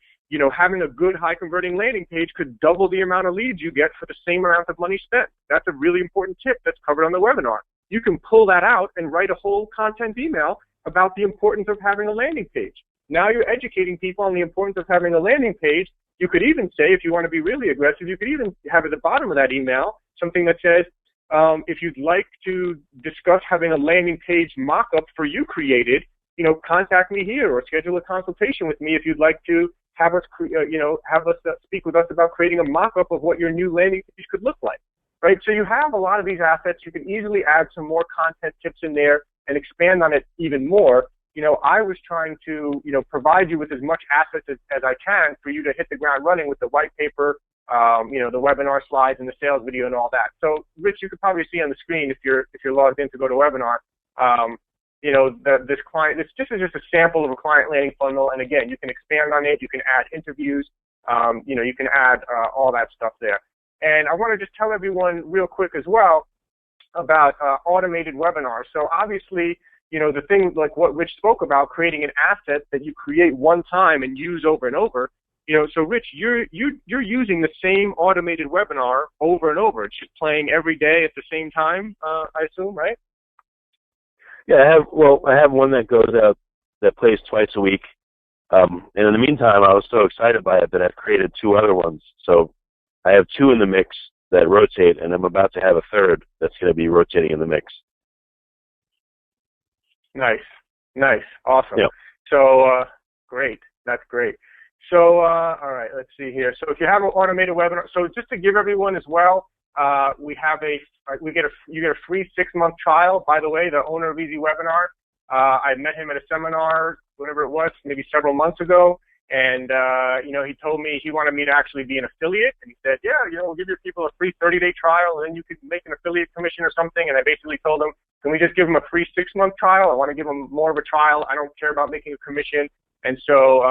having a good high converting landing page could double the amount of leads you get for the same amount of money spent. That's a really important tip that's covered on the webinar. You can pull that out and write a whole content email about the importance of having a landing page. Now you're educating people on the importance of having a landing page. You could even say, if you want to be really aggressive, you could even have at the bottom of that email something that says, if you'd like to discuss having a landing page mock-up for you created, contact me here or schedule a consultation with me if you'd like to have us, speak with us about creating a mock-up of what your new landing page could look like, right? So you have a lot of these assets. You can easily add some more content tips in there and expand on it even more. I was trying to, provide you with as much assets as I can for you to hit the ground running with the white paper, the webinar slides and the sales video and all that. So, Rich, you could probably see on the screen if you're logged in to go to webinar, this client. This is just a sample of a client landing funnel, and again, you can expand on it. You can add interviews. You can add all that stuff there. And I want to just tell everyone real quick as well about automated webinars. So obviously, the thing like what Rich spoke about, creating an asset that you create one time and use over and over. So Rich, you're using the same automated webinar over and over. It's just playing every day at the same time, I assume, right? Yeah, I have one that goes out that plays twice a week. And in the meantime, I was so excited by it that I've created two other ones. So I have two in the mix that rotate, and I'm about to have a third that's going to be rotating in the mix. Nice, awesome. Yep. So great, that's great. So all right, let's see here. So if you have an automated webinar, so just to give everyone as well, you get a free 6-month trial. By the way, the owner of Easy Webinar, I met him at a seminar, whatever it was, maybe several months ago. And, he told me he wanted me to actually be an affiliate. And he said, yeah, we'll give your people a free 30-day trial, and then you could make an affiliate commission or something. And I basically told him, can we just give him a free 6-month trial? I want to give him more of a trial. I don't care about making a commission. And so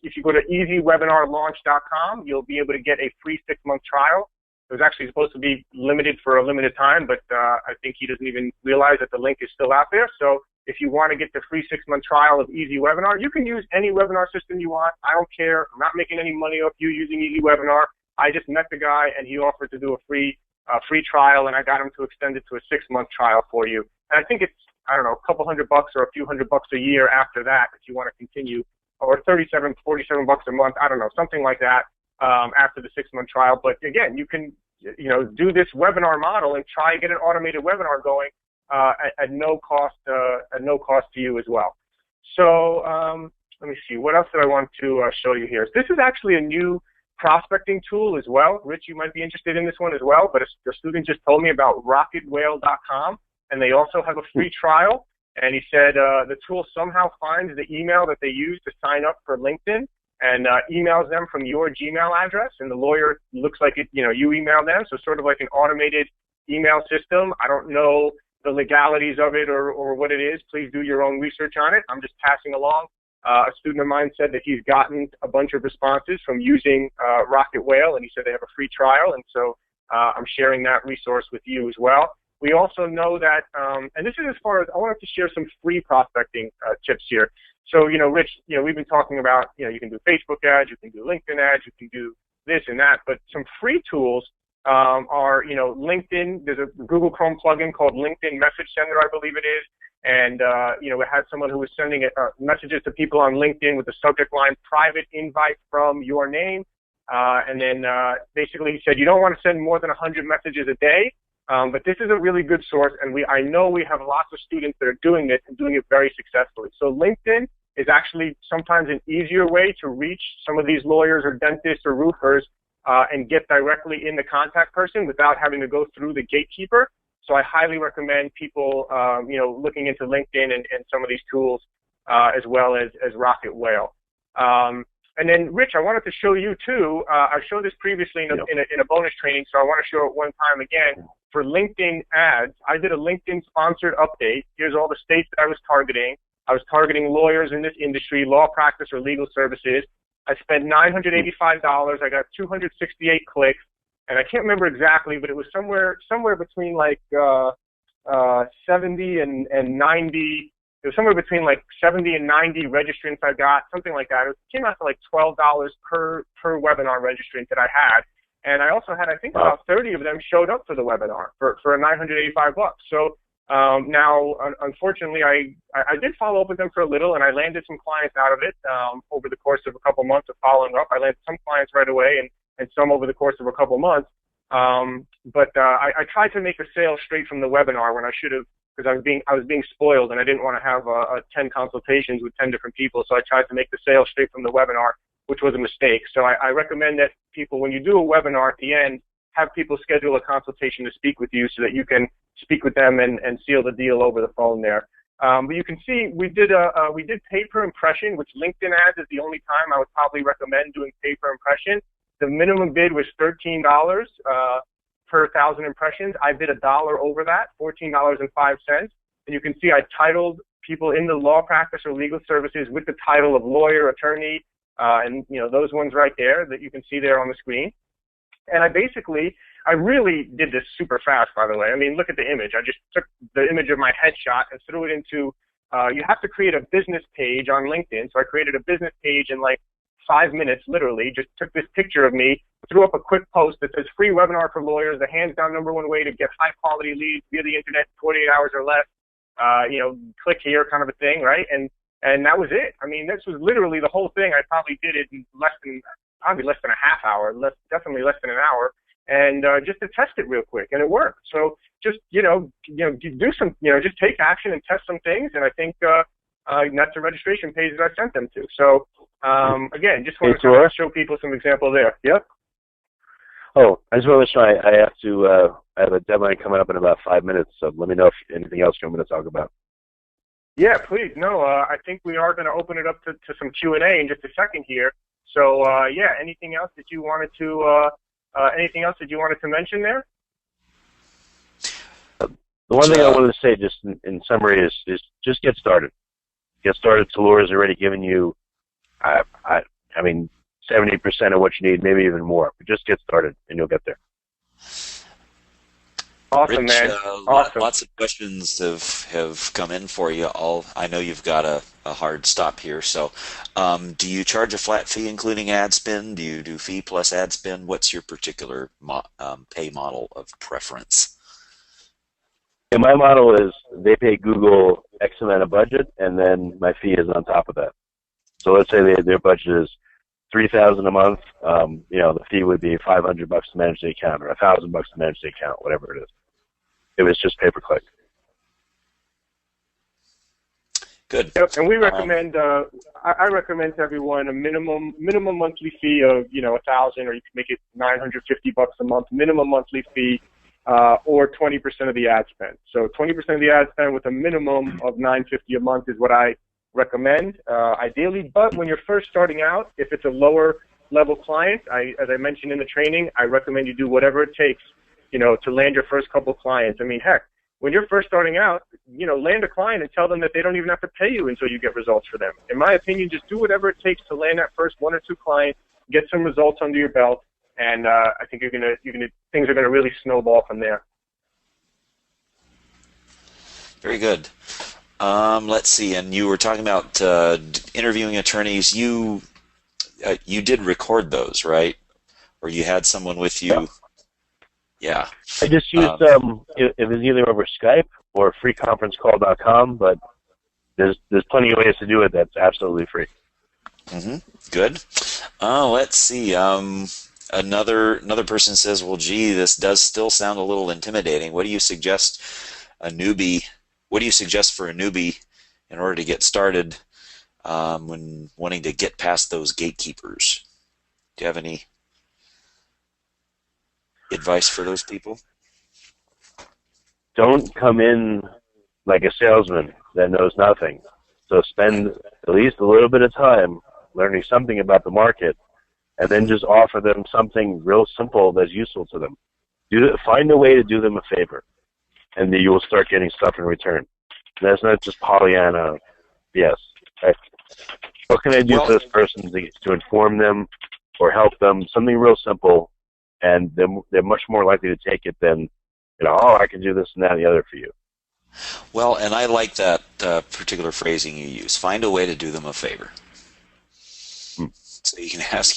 if you go to easywebinarlaunch.com, you'll be able to get a free 6-month trial. It was actually supposed to be limited for a limited time, but I think he doesn't even realize that the link is still out there. So if you want to get the free 6-month trial of Easy Webinar, you can use any webinar system you want. I don't care. I'm not making any money off you using Easy Webinar. I just met the guy, and he offered to do a free trial, and I got him to extend it to a 6-month trial for you. And I think it's, I don't know, a couple $100 or a few $100 a year after that if you want to continue, or $47 a month. I don't know, something like that. After the 6-month trial. But again, you can, do this webinar model and try to get an automated webinar going at no cost to you as well. So let me see, what else did I want to show you here? This is actually a new prospecting tool as well. Rich, you might be interested in this one as well, but a student just told me about rocketwhale.com, and they also have a free trial. And he said the tool somehow finds the email that they use to sign up for LinkedIn and emails them from your Gmail address, and the lawyer looks like it, you email them, so sort of like an automated email system. I don't know the legalities of it or what it is. Please do your own research on it. I'm just passing along. A student of mine said that he's gotten a bunch of responses from using Rocket Whale, and he said they have a free trial, and so I'm sharing that resource with you as well. We also know that, and this is as far as, I wanted to share some free prospecting tips here. So, Rich, we've been talking about, you can do Facebook ads, you can do LinkedIn ads, you can do this and that, but some free tools are, LinkedIn. There's a Google Chrome plugin called LinkedIn Message Sender, I believe it is. And, it had someone who was sending messages to people on LinkedIn with the subject line, private invite from your name. And then basically he said, you don't want to send more than 100 messages a day. But this is a really good source, and I know we have lots of students that are doing this and doing it very successfully. So LinkedIn is actually sometimes an easier way to reach some of these lawyers or dentists or roofers and get directly in the contact person without having to go through the gatekeeper. So I highly recommend people, looking into LinkedIn and some of these tools as well as Rocket Whale. And then, Rich, I wanted to show you, too. I showed this previously in a bonus training, so I want to show it one time again. For LinkedIn ads, I did a LinkedIn sponsored update. Here's all the states that I was targeting. I was targeting lawyers in this industry, law practice or legal services. I spent $985. I got 268 clicks, and I can't remember exactly, but it was somewhere between like 70 and 90. It was somewhere between like 70 and 90 registrants I got, something like that. It came out to like $12 per webinar registrant that I had. And I also had, I think, about 30 of them showed up for the webinar for $985. So now, unfortunately, I did follow up with them for a little, and I landed some clients out of it over the course of a couple months of following up. I landed some clients right away and some over the course of a couple months. But I tried to make a sale straight from the webinar when I should have, because I was being spoiled, and I didn't want to have 10 consultations with 10 different people. So I tried to make the sale straight from the webinar, which was a mistake. So I recommend that people, when you do a webinar at the end, have people schedule a consultation to speak with you so that you can speak with them and seal the deal over the phone there. But you can see we did pay per impression, which LinkedIn ads is the only time I would probably recommend doing pay per impression. The minimum bid was $13 per 1,000 impressions. I bid $1 over that, $14.05. And you can see I titled people in the law practice or legal services with the title of lawyer, attorney, and those ones right there that you can see there on the screen. And I really did this super fast, by the way. I mean, look at the image. I just took the image of my headshot and threw it into, you have to create a business page on LinkedIn. So I created a business page in like 5 minutes, literally, just took this picture of me, threw up a quick post that says free webinar for lawyers, the hands down #1 way to get high quality leads via the internet in 48 hours or less. Click here kind of a thing, right? And that was it. I mean, this was literally the whole thing. I probably did it in less than a half hour, definitely less than an hour, and just to test it real quick, and it worked. So just do some, just take action and test some things, and I think that's the registration page that I sent them to. So again, just want to show people some example there. Yep. Oh, I just want to let you know I have a deadline coming up in about 5 minutes, so let me know if anything else you want me to talk about. Yeah, please. No, I think we are going to open it up to some Q&A in just a second here. So, yeah, anything else that you wanted to mention there? The one thing I wanted to say, just in summary, is just get started. Get started. Tal0R already given you, I mean, 70% of what you need, maybe even more. But just get started, and you'll get there. Awesome, Rich, man. Awesome. Lots of questions have come in for you. I know you've got a hard stop here. So, do you charge a flat fee including ad spend? Do you do fee plus ad spend? What's your particular pay model of preference? Yeah, my model is they pay Google X amount of budget, and then my fee is on top of that. So let's say their budget is $3,000 a month. The fee would be $500 to manage the account, or $1,000 to manage the account, whatever it is. It was just pay per click. Good. Yep, and we recommend. I recommend to everyone a minimum monthly fee of $1,000, or you can make it $950 a month minimum monthly fee, or 20% of the ad spend. So 20% of the ad spend with a minimum of $950 a month is what I recommend, ideally. But when you're first starting out, if it's a lower level client, as I mentioned in the training, I recommend you do whatever it takes, to land your first couple clients. I mean, heck, when you're first starting out, land a client and tell them that they don't even have to pay you until you get results for them. In my opinion, just do whatever it takes to land that first 1 or 2 clients, get some results under your belt, and I think things are gonna really snowball from there. Very good. Let's see. And you were talking about interviewing attorneys. You did record those, right? Or you had someone with you? Yeah. I just used it was either over Skype or freeconferencecall.com, but there's plenty of ways to do it that's absolutely free. Good. Let's see. Another person says, "Well, gee, this does still sound a little intimidating. What do you suggest a newbie? What do you suggest for a newbie in order to get started when wanting to get past those gatekeepers?" Do you have any advice for those people? Don't come in like a salesman that knows nothing. So spend at least a little bit of time learning something about the market, and then just offer them something real simple that's useful to them. Find a way to do them a favor, and then you will start getting stuff in return. And that's not just Pollyanna. Yes. What can I do for this person to inform them or help them? Something real simple, and they're much more likely to take it than, I can do this and that and the other for you. Well, and I like that particular phrasing you use. Find a way to do them a favor. So you can ask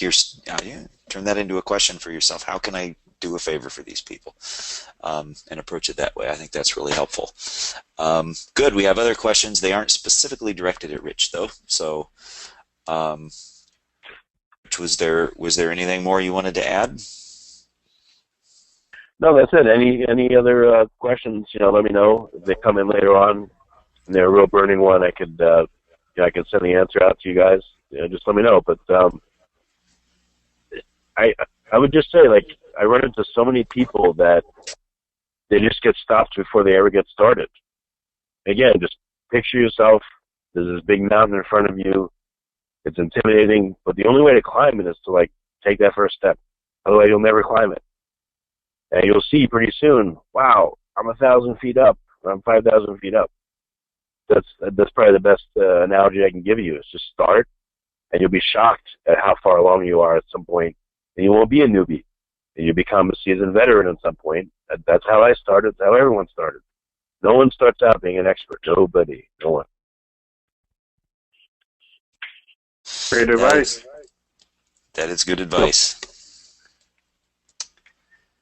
turn that into a question for yourself. How can I do a favor for these people? And approach it that way. I think that's really helpful. Good. We have other questions. They aren't specifically directed at Rich, though. So, was there anything more you wanted to add? No, that's it. Any other questions? Let me know. If they come in later on and they're a real burning one, I could send the answer out to you guys. Just let me know. But I would just say, I run into so many people that they just get stopped before they ever get started. Again, just picture yourself. There's this big mountain in front of you. It's intimidating, but the only way to climb it is to take that first step. Otherwise, you'll never climb it. And you'll see pretty soon, wow, I'm 1,000 feet up, or I'm 5,000 feet up. That's probably the best analogy I can give you. Is just start, and you'll be shocked at how far along you are at some point, and you won't be a newbie, and you become a seasoned veteran at some point. That's how I started. That's how everyone started. No one starts out being an expert. Nobody. No one. Great advice. That is good advice.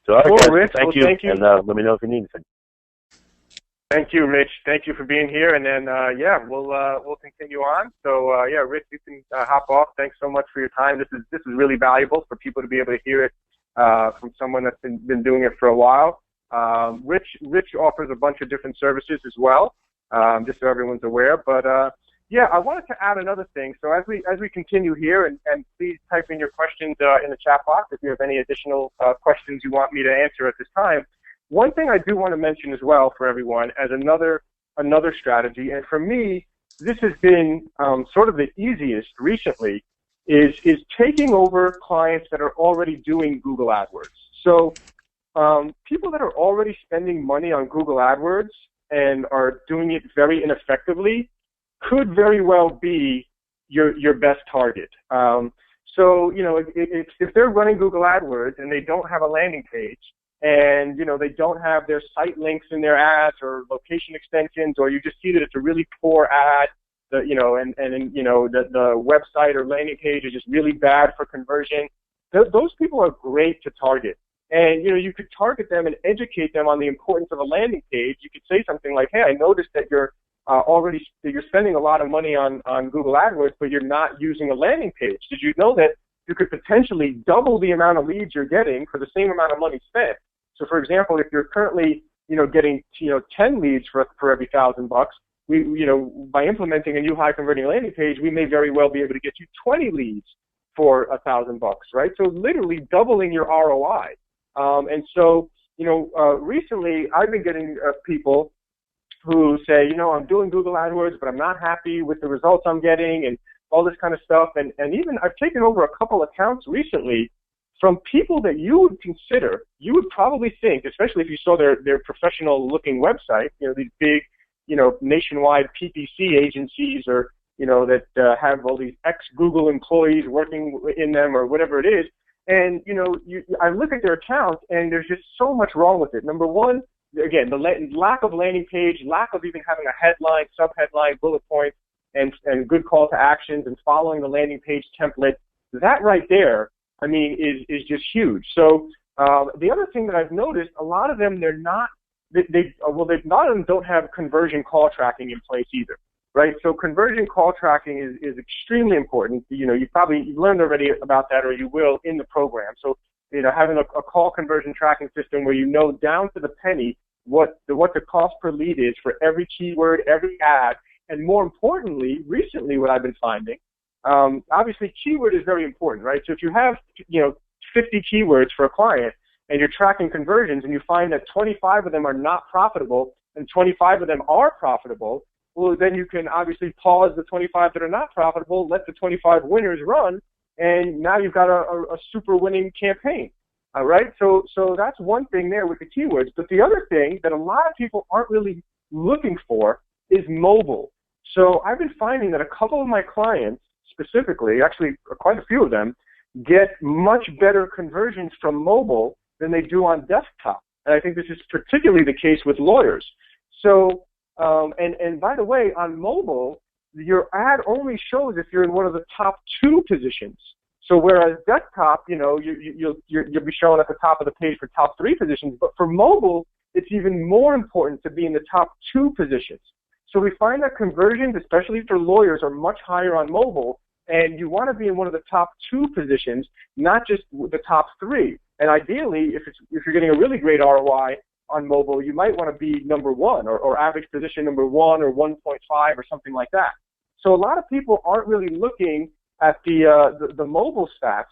So, all right, guys, Rich, thank you, and let me know if you need anything. Thank you, Rich. Thank you for being here, and then we'll continue on. So Rich, you can hop off. Thanks so much for your time. This is really valuable for people to be able to hear it from someone that's been doing it for a while. Rich offers a bunch of different services as well, just so everyone's aware. But I wanted to add another thing. So as we continue here, and please type in your questions in the chat box if you have any additional questions you want me to answer at this time. One thing I do want to mention as well for everyone as another strategy, and for me, this has been sort of the easiest recently, is taking over clients that are already doing Google AdWords. So people that are already spending money on Google AdWords and are doing it very ineffectively could very well be your best target. So if they're running Google AdWords and they don't have a landing page, and they don't have their site links in their ads or location extensions, or you just see that it's a really poor ad, the website or landing page is just really bad for conversion, those people are great to target. And you could target them and educate them on the importance of a landing page. You could say something like, "Hey, I noticed that you're spending a lot of money on Google AdWords, but you're not using a landing page. Did you know that you could potentially double the amount of leads you're getting for the same amount of money spent?" So, for example, if you're currently, getting, 10 leads for every $1,000, by implementing a new high converting landing page, we may very well be able to get you 20 leads for $1,000, right? So literally doubling your ROI. And so, recently I've been getting people who say, I'm doing Google AdWords, but I'm not happy with the results I'm getting and all this kind of stuff. And even I've taken over a couple accounts recently from people that you would probably think, especially if you saw their professional looking website, these big, nationwide PPC agencies or, that have all these ex-Google employees working in them or whatever it is. And, I look at their accounts and there's just so much wrong with it. Number one, again, the lack of landing page, lack of even having a headline, sub-headline, bullet points, and good call to actions and following the landing page template. That right there, I mean, is just huge. So the other thing that I've noticed, a lot of them, none of them don't have conversion call tracking in place either, right? So conversion call tracking is extremely important. You've learned already about that, or you will in the program. So having a call conversion tracking system where down to the penny what the cost per lead is for every keyword, every ad, and more importantly, recently what I've been finding, obviously keyword is very important, right? So if you have 50 keywords for a client and you're tracking conversions and you find that 25 of them are not profitable and 25 of them are profitable, well, then you can obviously pause the 25 that are not profitable, let the 25 winners run, and now you've got a super winning campaign. All right, so that's one thing there with the keywords. But the other thing that a lot of people aren't really looking for is mobile. So I've been finding that a couple of my clients, specifically, actually quite a few of them, get much better conversions from mobile than they do on desktop. And I think this is particularly the case with lawyers. So, and by the way, on mobile, your ad only shows if you're in one of the top 2 positions. So whereas desktop, you'll be showing at the top of the page for top 3 positions, but for mobile, it's even more important to be in the top 2 positions. So we find that conversions, especially for lawyers, are much higher on mobile, and you want to be in one of the top 2 positions, not just the top 3. And ideally, if you're getting a really great ROI on mobile, you might want to be number 1 or average position number 1 or 1.5 or something like that. So a lot of people aren't really looking at the mobile stats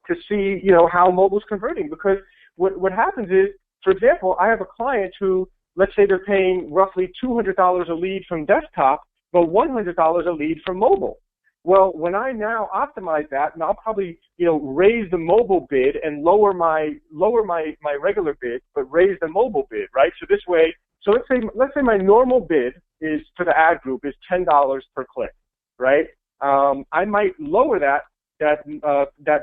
to see, how mobile's converting, because what happens is, for example, I have a client who, let's say they're paying roughly $200 a lead from desktop, but $100 a lead from mobile. Well, when I now optimize that, and I'll probably, raise the mobile bid and lower my regular bid, but raise the mobile bid, right? So this way, let's say my normal bid is for the ad group is $10 per click, right? I might lower that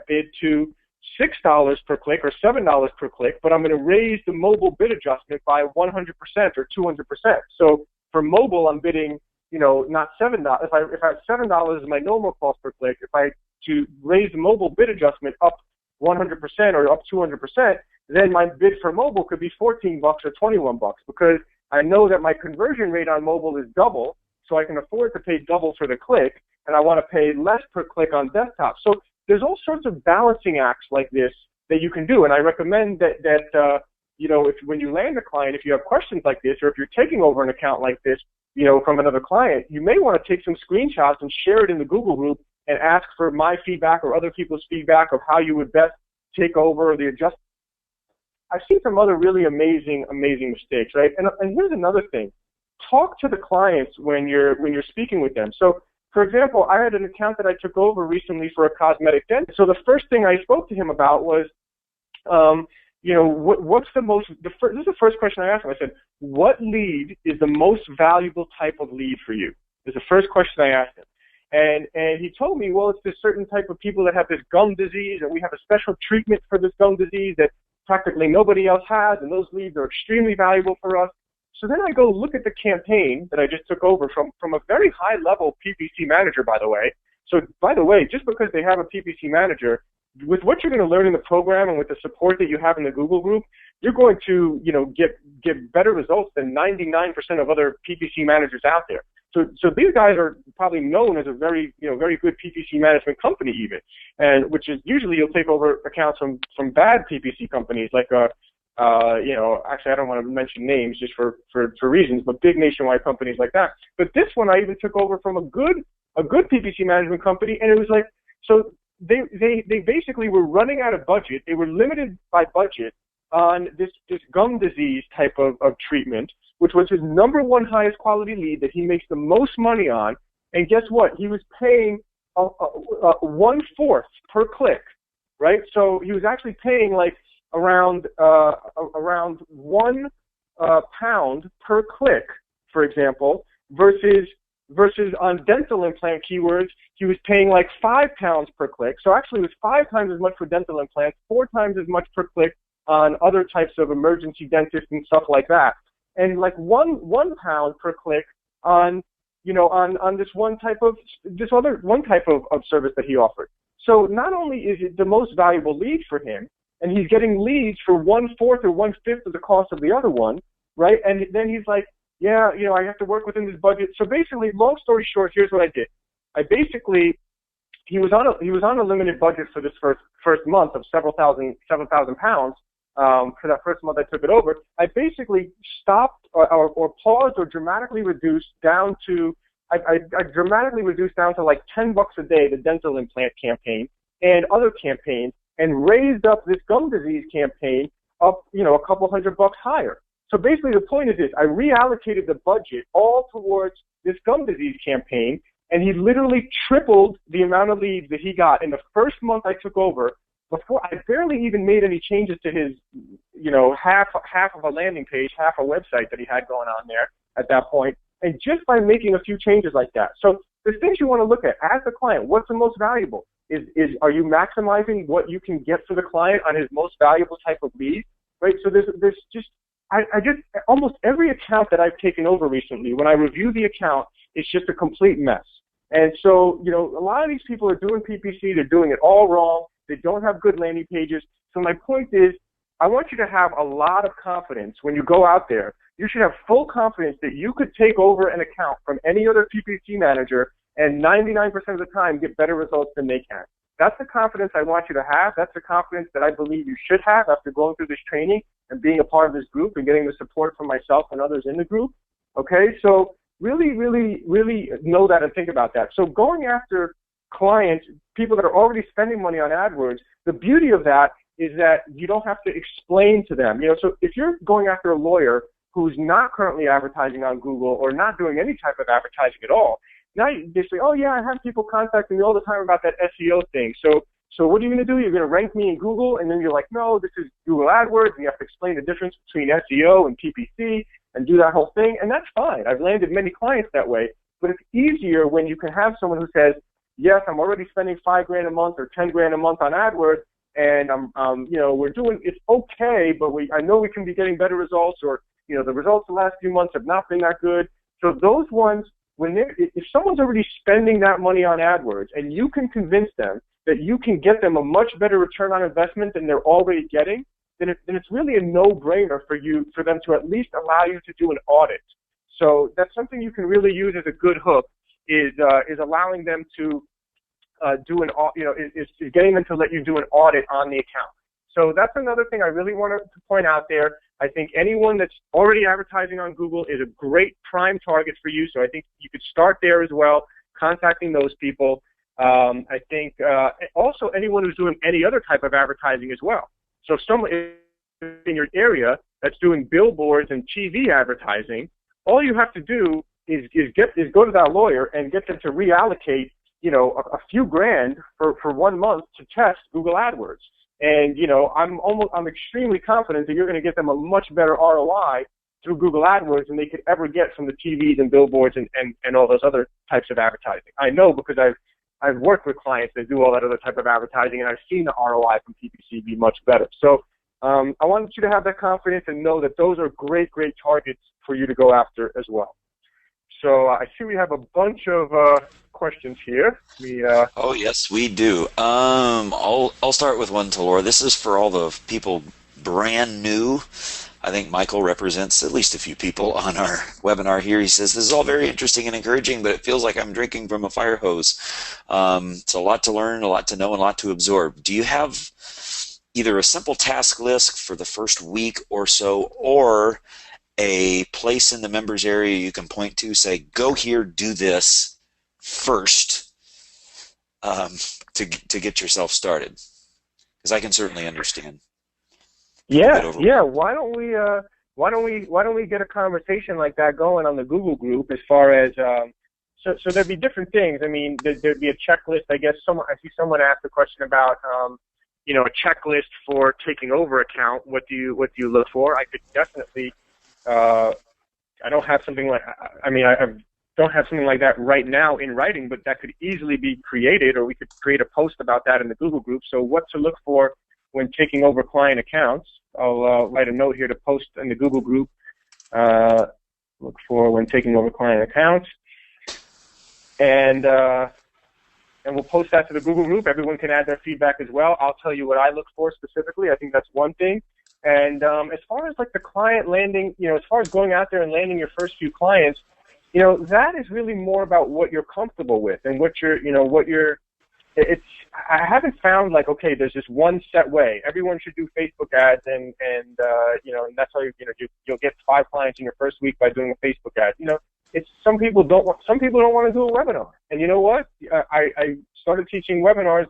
bid to $6 per click or $7 per click, but I'm going to raise the mobile bid adjustment by 100% or 200%. So for mobile, I'm bidding, not $7. If I have $7 as my normal cost per click, if I to raise the mobile bid adjustment up 100% or up 200%, then my bid for mobile could be $14 or $21 because I know that my conversion rate on mobile is double, so I can afford to pay double for the click, and I want to pay less per click on desktop. So there's all sorts of balancing acts like this that you can do, and I recommend that if when you land a client, if you have questions like this, or if you're taking over an account like this, from another client, you may want to take some screenshots and share it in the Google group and ask for my feedback or other people's feedback of how you would best take over the adjustment. I've seen some other really amazing mistakes, right? And here's another thing. Talk to the clients when you're speaking with them. So, for example, I had an account that I took over recently for a cosmetic dentist. So the first thing I spoke to him about was, what's this is the first question I asked him. I said, what lead is the most valuable type of lead for you? Is the first question I asked him. And he told me, well, it's this certain type of people that have this gum disease, and we have a special treatment for this gum disease that practically nobody else has, and those leads are extremely valuable for us. So then I go look at the campaign that I just took over from a very high-level PPC manager, by the way. So, by the way, just because they have a PPC manager, with what you're going to learn in the program and with the support that you have in the Google group, you're going to, get better results than 99% of other PPC managers out there. So these guys are probably known as a very good PPC management company even, and which is usually you'll take over accounts from bad PPC companies like Actually, I don't want to mention names just for reasons, but big nationwide companies like that. But this one I even took over from a good PPC management company, and it was like, so they basically were running out of budget. They were limited by budget on this gum disease type of treatment, which was his number one highest quality lead that he makes the most money on. And guess what? He was paying 1/4 per click, right? So he was actually paying like around £1 per click, for example, versus on dental implant keywords, he was paying like £5 per click. So actually it was 5 times as much for dental implants, 4 times as much per click on other types of emergency dentists and stuff like that. And like £1 per click on this one type of service that he offered. So not only is it the most valuable lead for him, and he's getting leads for 1/4 or 1/5 of the cost of the other one, right? And then he's like, yeah, I have to work within this budget. So basically, long story short, here's what I did. He was on a limited budget for this first month of £7,000 for that first month I took it over. I basically stopped or paused or dramatically reduced down to I dramatically reduced down to like $10 a day the dental implant campaign and other campaigns, and raised up this gum disease campaign up, a couple $100 higher. So basically the point is this: I reallocated the budget all towards this gum disease campaign, and he literally tripled the amount of leads that he got in the first month I took over. Before I barely even made any changes to his, half of a landing page, half a website that he had going on there at that point, and just by making a few changes like that. So there's things you want to look at as a client. What's the most valuable? Are you maximizing what you can get for the client on his most valuable type of lead, right? So there's just almost every account that I've taken over recently, when I review the account, it's just a complete mess. And so, a lot of these people are doing PPC, they're doing it all wrong. They don't have good landing pages. So my point is, I want you to have a lot of confidence when you go out there. You should have full confidence that you could take over an account from any other PPC manager and 99% of the time get better results than they can. That's the confidence I want you to have. That's the confidence that I believe you should have after going through this training and being a part of this group and getting the support from myself and others in the group. Okay, so really, really, really know that and think about that. So going after clients, people that are already spending money on AdWords, the beauty of that is that you don't have to explain to them. So if you're going after a lawyer who's not currently advertising on Google or not doing any type of advertising at all, now they say, oh yeah, I have people contacting me all the time about that SEO thing. So what are you going to do? You're going to rank me in Google? And then you're like, no, this is Google AdWords, and you have to explain the difference between SEO and PPC and do that whole thing. And that's fine. I've landed many clients that way. But it's easier when you can have someone who says, yes, I'm already spending $5,000 a month or $10,000 a month on AdWords, and we're doing, it's okay, but I know we can be getting better results, or the results the last few months have not been that good. So those ones, if someone's already spending that money on AdWords, and you can convince them that you can get them a much better return on investment than they're already getting, then it's really a no-brainer for them to at least allow you to do an audit. So that's something you can really use as a good hook. Is allowing them to is getting them to let you do an audit on the account. So that's another thing I really want to point out there. I think anyone that's already advertising on Google is a great prime target for you. So I think you could start there as well, contacting those people. I think also anyone who's doing any other type of advertising as well. So if someone in your area that's doing billboards and TV advertising, all you have to do is go to that lawyer and get them to reallocate, a few grand for 1 month to test Google AdWords. And, I'm extremely confident that you're going to get them a much better ROI through Google AdWords than they could ever get from the TVs and billboards and all those other types of advertising. I know because I've worked with clients that do all that other type of advertising, and I've seen the ROI from PPC be much better. So I wanted you to have that confidence and know that those are great, great targets for you to go after as well. So I see we have a bunch of questions here. Oh yes, we do. I'll start with one, Tal0R. This is for all the people brand new. I think Michael represents at least a few people on our webinar here. He says, this is all very interesting and encouraging, but it feels like I'm drinking from a fire hose. It's a lot to learn, a lot to know, and a lot to absorb. Do you have either a simple task list for the first week or so, or a place in the members area you can point to, say, go here, do this first, um, to get yourself started. Because I can certainly understand people get Yeah, yeah. overwhelmed. Why don't we get a conversation like that going on the Google group as far as so there'd be different things. I mean, there'd be a checklist. I guess I see someone asked a question about a checklist for taking over account. What do you look for? I could definitely. I don't have something like. I don't have something like that right now in writing, but that could easily be created, or we could create a post about that in the Google group. So what to look for when taking over client accounts. I'll write a note here to post in the Google group. Look for when taking over client accounts, and we'll post that to the Google group. Everyone can add their feedback as well. I'll tell you what I look for specifically. I think that's one thing. And as far as like the client landing, as far as going out there and landing your first few clients, that is really more about what you're comfortable with and I haven't found like, okay, there's this one set way. Everyone should do Facebook ads and that's how you'll get 5 clients in your first week by doing a Facebook ad. It's some people don't want to do a webinar. And you know what? I started teaching webinars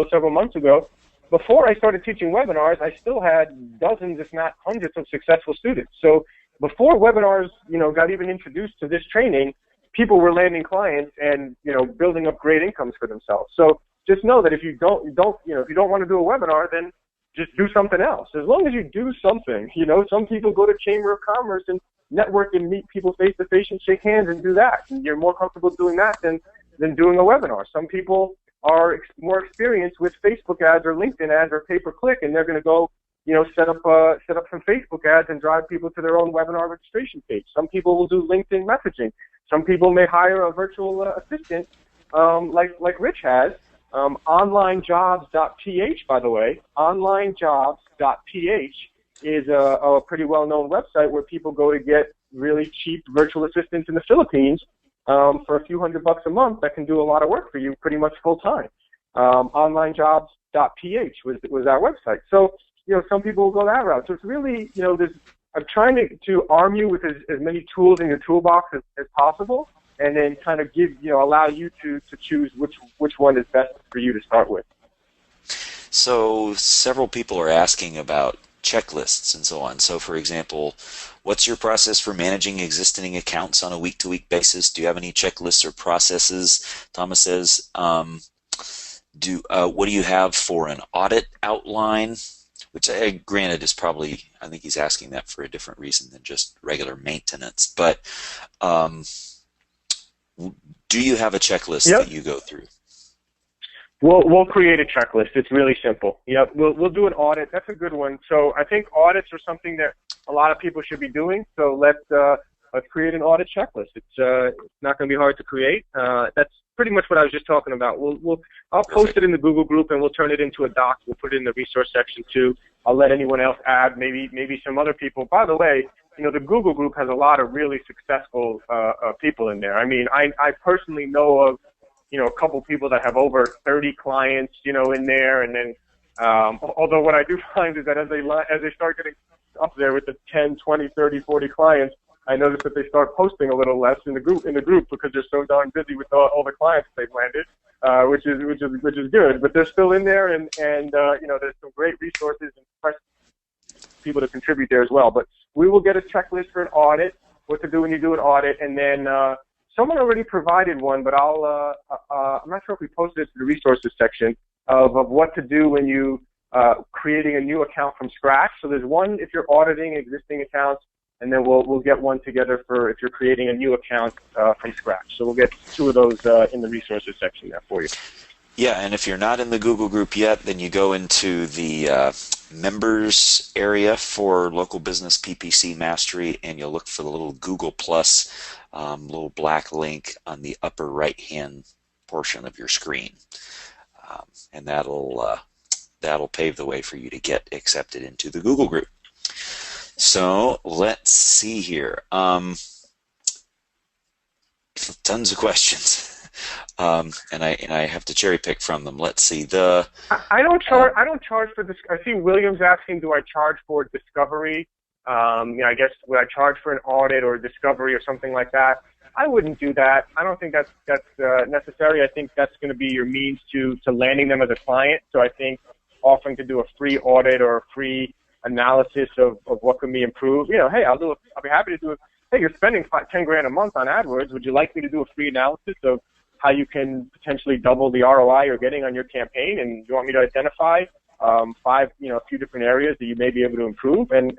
several months ago. Before I started teaching webinars, I still had dozens, if not hundreds, of successful students. So before webinars, got even introduced to this training, people were landing clients and building up great incomes for themselves. So just know that if you don't want to do a webinar, then just do something else. As long as you do something, some people go to Chamber of Commerce and network and meet people face to face and shake hands and do that. And you're more comfortable doing that than doing a webinar. Some people are more experienced with Facebook ads or LinkedIn ads or pay-per-click, and they're going to go, set up some Facebook ads and drive people to their own webinar registration page. Some people will do LinkedIn messaging. Some people may hire a virtual assistant, like Rich has. Onlinejobs.ph, by the way, onlinejobs.ph is a pretty well-known website where people go to get really cheap virtual assistants in the Philippines for a few $100 a month that can do a lot of work for you pretty much full-time. Onlinejobs.ph was our website. So, some people will go that route. So it's really, I'm trying to arm you with as many tools in your toolbox as possible, and then kind of allow you to choose which one is best for you to start with. So several people are asking about checklists and so on. So for example, what's your process for managing existing accounts on a week-to-week basis? Do you have any checklists or processes? Thomas says, what do you have for an audit outline? Which, granted, is probably, I think he's asking that for a different reason than just regular maintenance. But do you have a checklist that you go through? We'll create a checklist. It's really simple. Yep, we'll do an audit. That's a good one. So I think audits are something that a lot of people should be doing. So let's create an audit checklist. It's not going to be hard to create. That's pretty much what I was just talking about. I'll post it in the Google group and we'll turn it into a doc. We'll put it in the resource section too. I'll let anyone else add, maybe some other people. By the way, the Google group has a lot of really successful people in there. I mean, I personally know of a couple people that have over 30 clients, in there. And then, although what I do find is that as they start getting up there with the 10, 20, 30, 40 clients, I notice that they start posting a little less in the group because they're so darn busy with all the clients they've landed, which is good. But they're still in there, and there's some great resources and fresh people to contribute there as well. But we will get a checklist for an audit, what to do when you do an audit, and then someone already provided one, but I'm not sure if we posted it to the resources section of what to do when you creating a new account from scratch. So there's one if you're auditing existing accounts, and then we'll get one together for if you're creating a new account from scratch. So we'll get 2 of those in the resources section there for you. Yeah, and if you're not in the Google group yet, then you go into the members area for Local Business PPC Mastery, and you'll look for the little Google Plus little black link on the upper right-hand portion of your screen, and that'll pave the way for you to get accepted into the Google group. So let's see here. Tons of questions. and I have to cherry pick from them. Let's see the. I don't charge. I don't charge for this. I see Williams asking, do I charge for discovery? I guess would I charge for an audit or discovery or something like that? I wouldn't do that. I don't think that's necessary. I think that's going to be your means to landing them as a client. So I think offering to do a free audit or a free analysis of what can be improved. Hey, I'll be happy to do it. Hey, you're spending $10,000 a month on AdWords. Would you like me to do a free analysis of how you can potentially double the ROI you're getting on your campaign? And you want me to identify a few different areas that you may be able to improve? And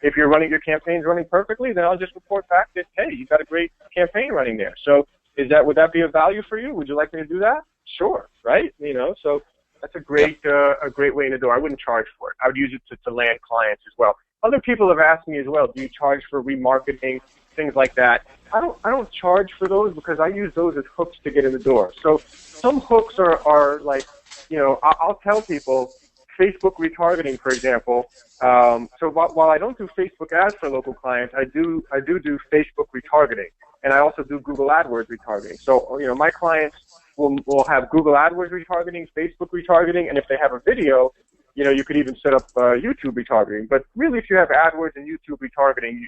if your campaign's running perfectly, then I'll just report back that, hey, you've got a great campaign running there. So would that be of value for you? Would you like me to do that? Sure, right? So that's a great way in the door. I wouldn't charge for it. I would use it to land clients as well. Other people have asked me as well, do you charge for remarketing, things like that? I don't charge for those because I use those as hooks to get in the door. So some hooks are like, I'll tell people Facebook retargeting, for example. So while I don't do Facebook ads for local clients, I do Facebook retargeting, and I also do Google AdWords retargeting. So my clients will have Google AdWords retargeting, Facebook retargeting, and if they have a video, you could even set up YouTube retargeting. But really, if you have AdWords and YouTube retargeting,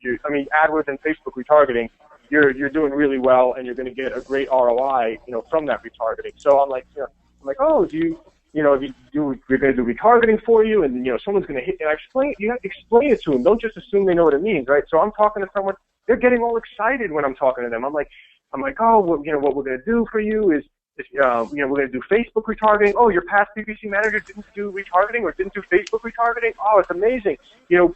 AdWords and Facebook retargeting, you're doing really well, and you're going to get a great ROI, from that retargeting. So I'm like, oh, we're going to do retargeting for you, and someone's going to hit. And you have to explain it to them. Don't just assume they know what it means, right? So I'm talking to someone. They're getting all excited when I'm talking to them. I'm like, oh, what we're going to do for you is we're going to do Facebook retargeting. Oh, your past PPC manager didn't do retargeting or didn't do Facebook retargeting. Oh, it's amazing.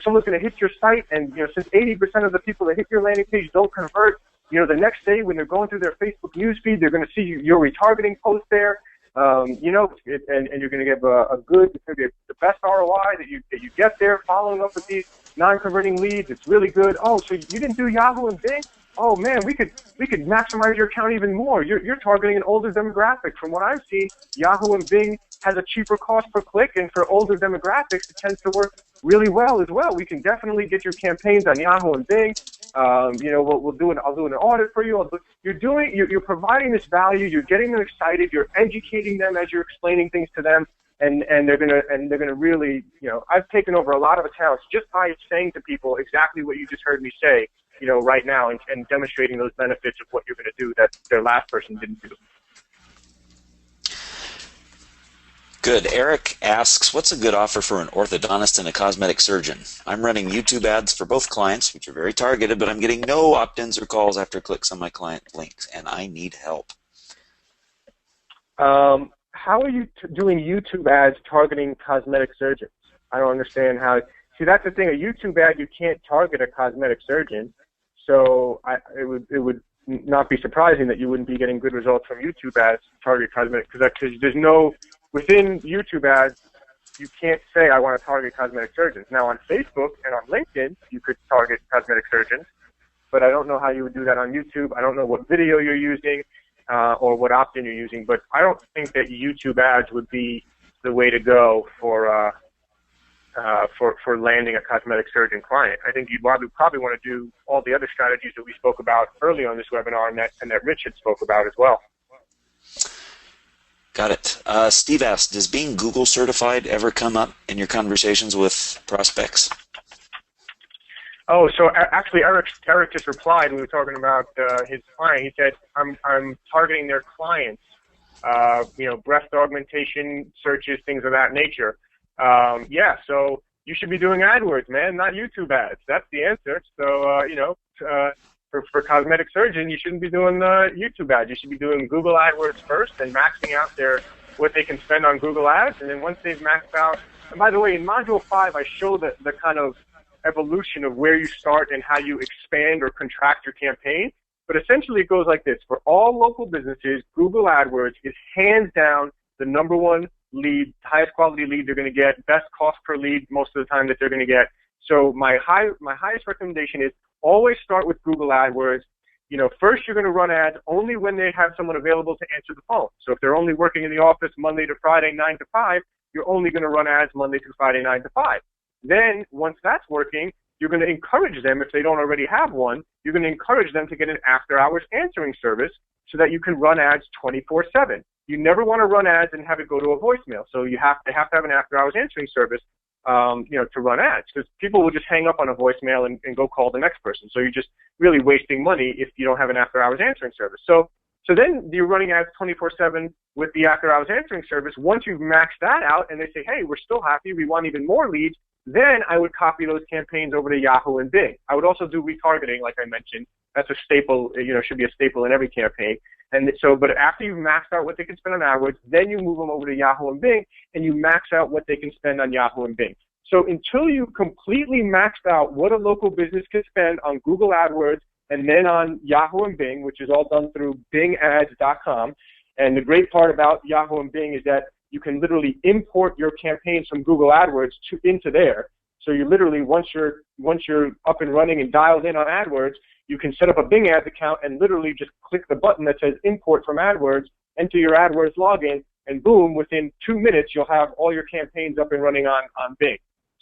Someone's going to hit your site, and since 80% of the people that hit your landing page don't convert, the next day when they're going through their Facebook newsfeed, they're going to see your retargeting post there. And you're going to get the best ROI that you get there following up with these non-converting leads. It's really good. Oh, so you didn't do Yahoo and Bing? Oh man, we could maximize your account even more. You're targeting an older demographic. From what I've seen, Yahoo and Bing has a cheaper cost per click, and for older demographics, it tends to work really well as well. We can definitely get your campaigns on Yahoo and Bing. I'll do an audit for you. You're providing this value. You're getting them excited. You're educating them as you're explaining things to them, and they're gonna really, I've taken over a lot of accounts just by saying to people exactly what you just heard me say, right now, and demonstrating those benefits of what you're going to do that their last person didn't do. Good. Eric asks, what's a good offer for an orthodontist and a cosmetic surgeon? I'm running YouTube ads for both clients, which are very targeted, but I'm getting no opt-ins or calls after clicks on my client links, and I need help. How are you doing YouTube ads targeting cosmetic surgeons? I don't understand how. See, that's the thing. A YouTube ad, you can't target a cosmetic surgeon. So it would not be surprising that you wouldn't be getting good results from YouTube ads to target cosmetic, because there's no, within YouTube ads, you can't say I want to target cosmetic surgeons. Now on Facebook and on LinkedIn, you could target cosmetic surgeons, but I don't know how you would do that on YouTube. I don't know what video you're using or what opt-in you're using, but I don't think that YouTube ads would be the way to go for landing a cosmetic surgeon client. I think you'd probably want to do all the other strategies that we spoke about earlier on this webinar and that Rich had spoke about as well. Got it. Steve asked, does being Google certified ever come up in your conversations with prospects? Oh, so actually Eric just replied. We were talking about his client. He said, I'm targeting their clients, breast augmentation searches, things of that nature. Yeah, so you should be doing AdWords, man, not YouTube ads. That's the answer. So, for cosmetic surgeon, you shouldn't be doing YouTube ads. You should be doing Google AdWords first and maxing out what they can spend on Google ads. And then once they've maxed out, and by the way, in Module 5, I show the kind of evolution of where you start and how you expand or contract your campaign. But essentially it goes like this. For all local businesses, Google AdWords is hands down the number one lead, highest quality lead they're going to get, best cost per lead most of the time that they're going to get. So my highest recommendation is always start with Google AdWords. First you're going to run ads only when they have someone available to answer the phone. So if they're only working in the office Monday to Friday, 9 to 5, you're only going to run ads Monday through Friday, 9 to 5. Then once that's working, you're going to encourage them, if they don't already have one, you're going to encourage them to get an after-hours answering service so that you can run ads 24/7. You never want to run ads and have it go to a voicemail. So you have to have an after-hours answering service, to run ads, because people will just hang up on a voicemail and go call the next person. So you're just really wasting money if you don't have an after-hours answering service. So then you're running ads 24/7 with the after-hours answering service. Once you've maxed that out and they say, hey, we're still happy, we want even more leads, then I would copy those campaigns over to Yahoo and Bing. I would also do retargeting, like I mentioned. That's a staple, should be a staple in every campaign. And so, but after you've maxed out what they can spend on AdWords, then you move them over to Yahoo and Bing, and you max out what they can spend on Yahoo and Bing. So until you completely maxed out what a local business can spend on Google AdWords and then on Yahoo and Bing, which is all done through bingads.com. And the great part about Yahoo and Bing is that you can literally import your campaigns from Google AdWords into there. So you literally, once you're up and running and dialed in on AdWords, you can set up a Bing Ads account and literally just click the button that says import from AdWords, enter your AdWords login, and boom, within 2 minutes, you'll have all your campaigns up and running on Bing.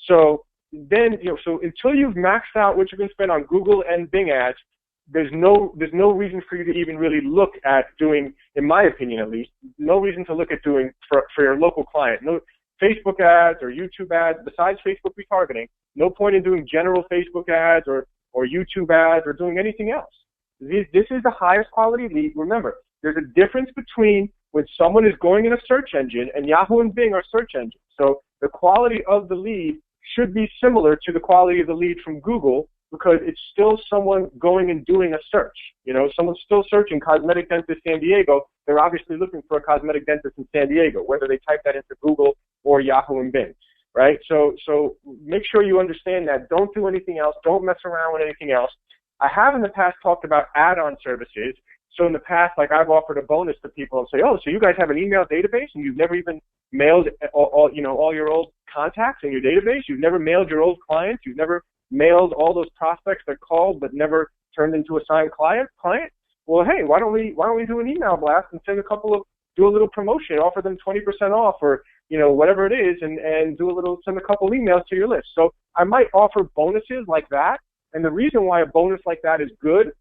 So then, so until you've maxed out what you can spend on Google and Bing ads, there's no reason for you to even really look at doing, in my opinion at least, no reason to look at doing for your local client. No Facebook ads or YouTube ads, besides Facebook retargeting, no point in doing general Facebook ads or YouTube ads or doing anything else. This is the highest quality lead. Remember, there's a difference between when someone is going in a search engine, and Yahoo and Bing are search engines. So the quality of the lead should be similar to the quality of the lead from Google, because it's still someone going and doing a search. Someone's still searching cosmetic dentist San Diego. They're obviously looking for a cosmetic dentist in San Diego, whether they type that into Google or Yahoo and Bing, right? So make sure you understand that. Don't do anything else. Don't mess around with anything else. I have in the past talked about add-on services. So in the past, like, I've offered a bonus to people and say, oh, so you guys have an email database and you've never even mailed all your old contacts in your database? You've never mailed your old clients? You've never mailed all those prospects that called but never turned into a signed client? Well, hey, why don't we do an email blast and do a little promotion, offer them 20% off or, whatever it is, and send a couple emails to your list. So I might offer bonuses like that. And the reason why a bonus like that is good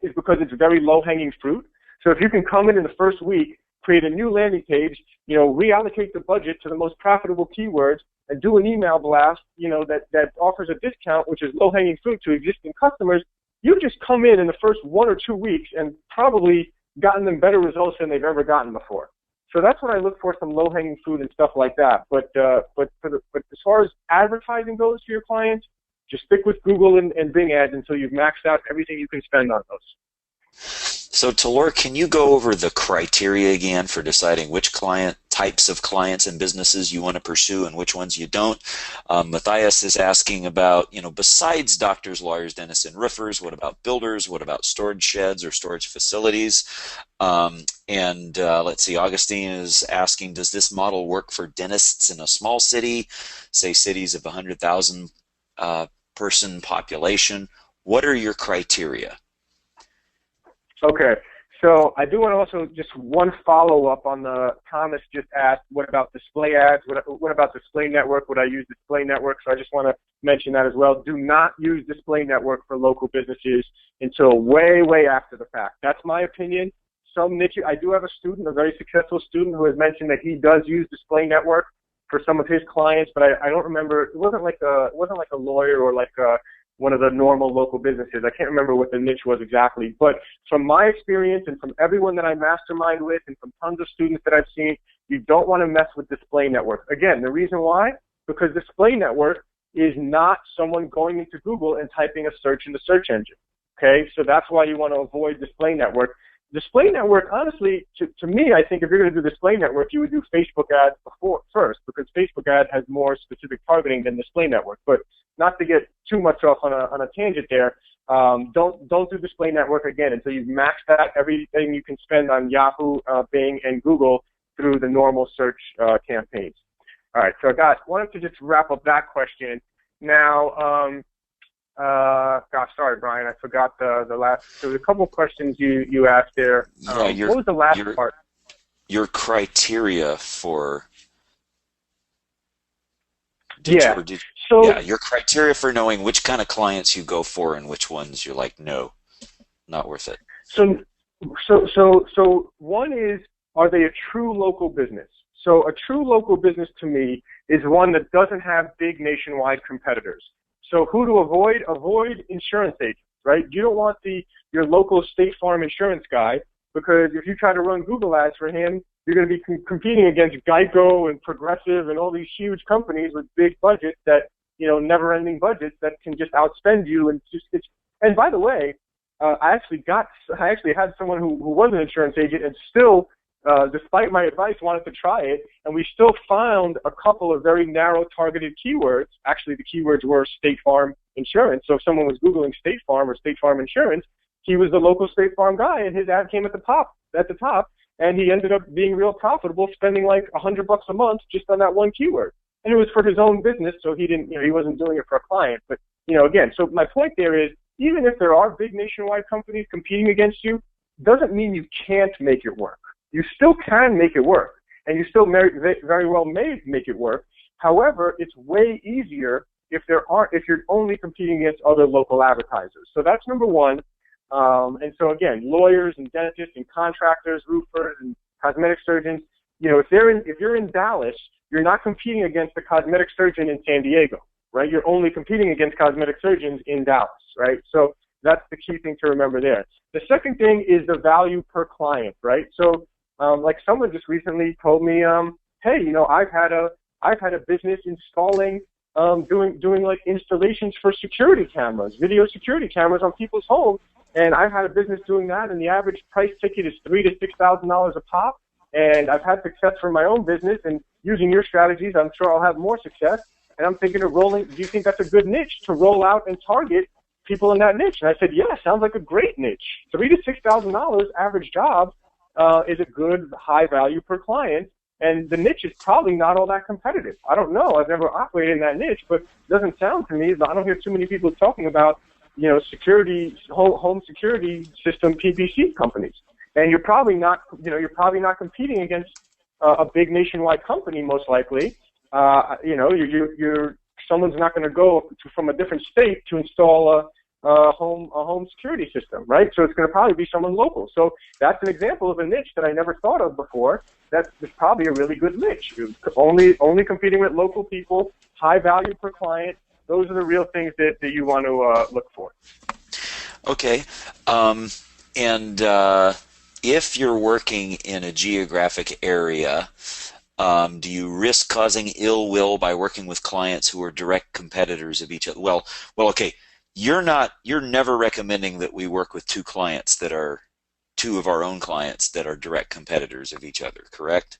is because it's very low-hanging fruit. So if you can come in the first week, create a new landing page, reallocate the budget to the most profitable keywords, and do an email blast, that offers a discount, which is low-hanging fruit to existing customers, you just come in the first 1 or 2 weeks and probably gotten them better results than they've ever gotten before. So that's what I look for, some low-hanging fruit and stuff like that. But as far as advertising goes to your clients, just stick with Google and Bing ads until you've maxed out everything you can spend on those. So, Tal0R, can you go over the criteria again for deciding which types of clients and businesses you want to pursue and which ones you don't? Matthias is asking about, besides doctors, lawyers, dentists, and roofers, what about builders? What about storage sheds or storage facilities? Let's see, Augustine is asking, does this model work for dentists in a small city, say cities of 100,000 person population? What are your criteria? Okay, so I do want to also just one follow-up on the Thomas just asked, what about display ads? What about display network? Would I use display network? So I just want to mention that as well. Do not use display network for local businesses until way, way after the fact. That's my opinion. Some niche, I do have a student, a very successful student, who has mentioned that he does use display network for some of his clients, but I don't remember. It wasn't like a lawyer or like one of the normal local businesses. I can't remember what the niche was exactly. But from my experience and from everyone that I mastermind with and from tons of students that I've seen, you don't want to mess with display network. Again, the reason why? Because display network is not someone going into Google and typing a search in the search engine. Okay, so that's why you want to avoid display network. Display network, honestly, to me, I think if you're going to do display network, you would do Facebook ads first, because Facebook ad has more specific targeting than display network. But not to get too much off on a tangent there, don't do display network again until you've maxed out everything you can spend on Yahoo, Bing, and Google through the normal search campaigns. All right, so I wanted to just wrap up that question. Now, gosh, sorry, Brian, I forgot the last. There was a couple of questions you asked there. What was the last part? Your criteria for. So, Yeah, your criteria for knowing which kind of clients you go for and which ones you're like, no, not worth it. so, so one is, are they a true local business? So a true local business to me is one that doesn't have big nationwide competitors. So who to avoid? Avoid insurance agents, right? You don't want your local State Farm insurance guy, because if you try to run Google ads for him, you're going to be competing against Geico and Progressive and all these huge companies with big budgets that, never-ending budgets that can just outspend you. And by the way, I actually had someone who was an insurance agent and still, despite my advice, wanted to try it, and we still found a couple of very narrow targeted keywords. Actually, the keywords were State Farm insurance. So if someone was Googling State Farm or State Farm insurance, he was the local State Farm guy, and his ad came at the top, and he ended up being real profitable, spending like $100 a month just on that one keyword. And it was for his own business, so he didn't, he wasn't doing it for a client. But, again, so my point there is, even if there are big nationwide companies competing against you, doesn't mean you can't make it work. You still can make it work, and you still very well may make it work. However, it's way easier if you're only competing against other local advertisers. So that's number one. And so again, lawyers and dentists and contractors, roofers and cosmetic surgeons, if you're in Dallas, you're not competing against the cosmetic surgeon in San Diego, right? You're only competing against cosmetic surgeons in Dallas, right? So that's the key thing to remember there. The second thing is the value per client, right? So like someone just recently told me, hey, I've had a business installing, doing like installations for security cameras, video security cameras on people's homes, and I've had a business doing that, and the average price ticket is $3,000 to $6,000 a pop, and I've had success for my own business, and using your strategies, I'm sure I'll have more success. And I'm thinking of do you think that's a good niche to roll out and target people in that niche? And I said, yeah, sounds like a great niche. $3,000 to $6,000 average job is a good high value per client, and the niche is probably not all that competitive. I don't know. I've never operated in that niche, but it doesn't sound to me, I don't hear too many people talking about, security, home security system PPC companies. And you're probably not competing against a big nationwide company, most likely. Someone's not going to go from a different state to install a home security system, right? So it's going to probably be someone local. So that's an example of a niche that I never thought of before. That's probably a really good niche. You're only competing with local people, high value per client. Those are the real things that you want to look for. Okay. If you're working in a geographic area, do you risk causing ill will by working with clients who are direct competitors of each other? Well, okay. You're never recommending that we work with two of our own clients that are direct competitors of each other, correct?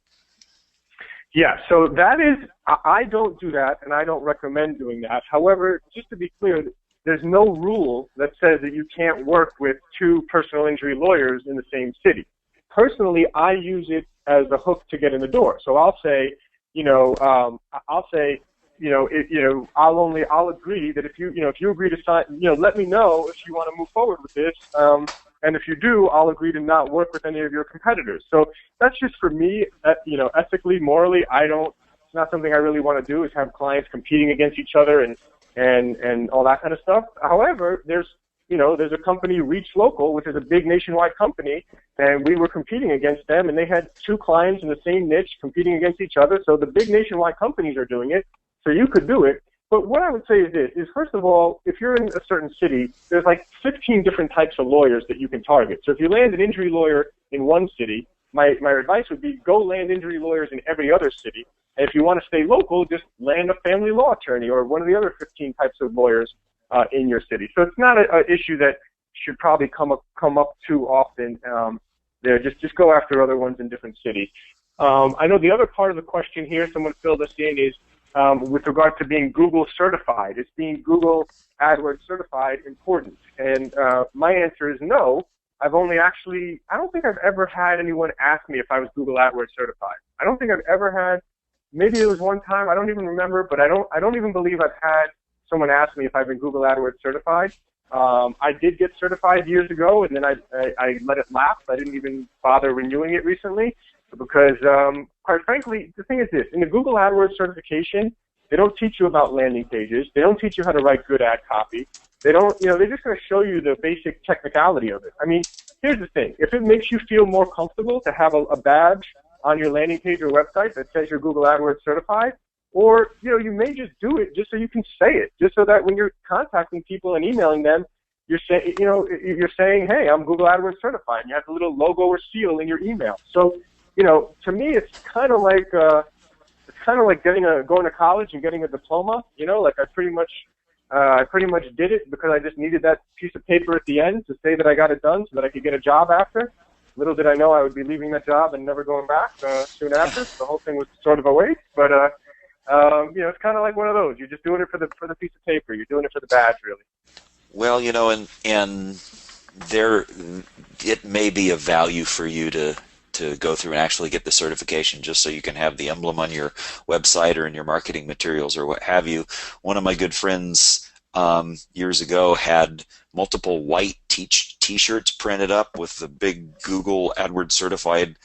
Yeah, so that is, I don't do that, and I don't recommend doing that. However, just to be clear, there's no rule that says that you can't work with two personal injury lawyers in the same city. Personally, I use it as a hook to get in the door. So I'll say, I'll agree that if you agree to sign, let me know if you want to move forward with this. And if you do, I'll agree to not work with any of your competitors. So that's just for me, ethically, morally, it's not something I really want to do, is have clients competing against each other and all that kind of stuff. However, there's a company, Reach Local, which is a big nationwide company, and we were competing against them, and they had two clients in the same niche competing against each other. So the big nationwide companies are doing it, so you could do it. But what I would say is this, first of all, if you're in a certain city, there's like 15 different types of lawyers that you can target. So if you land an injury lawyer in one city, my advice would be go land injury lawyers in every other city. And if you want to stay local, just land a family law attorney or one of the other 15 types of lawyers in your city. So it's not an issue that should probably come up too often. Just go after other ones in different cities. I know the other part of the question here, someone filled us in, is with regard to being Google certified. Is being Google AdWords certified important? And my answer is no. I don't think I've ever had anyone ask me if I was Google AdWords certified. I don't think I've ever had. Maybe it was one time. I don't even remember, but I don't even believe I've had someone ask me if I've been Google AdWords certified. I did get certified years ago, and then I let it lapse. I didn't even bother renewing it recently because, quite frankly, the thing is this. In the Google AdWords certification, They don't teach you about landing pages. They don't teach you how to write good ad copy. They don't, they're just going to show you the basic technicality of it. I mean, here's the thing. If it makes you feel more comfortable to have a badge on your landing page or website that says you're Google AdWords certified, or, you may just do it just so you can say it, just so that when you're contacting people and emailing them, you're saying, hey, I'm Google AdWords certified. And you have the little logo or seal in your email. So, to me, it's kind of like going to college and getting a diploma. Like I pretty much did it because I just needed that piece of paper at the end to say that I got it done so that I could get a job after. Little did I know I would be leaving that job and never going back soon after. The whole thing was sort of a waste, but it's kind of like one of those. You're just doing it for the piece of paper. You're doing it for the badge, really. Well, and there, it may be of value for you to go through and actually get the certification just so you can have the emblem on your website or in your marketing materials or what have you. One of my good friends years ago had multiple white t-shirts printed up with the big Google AdWords certified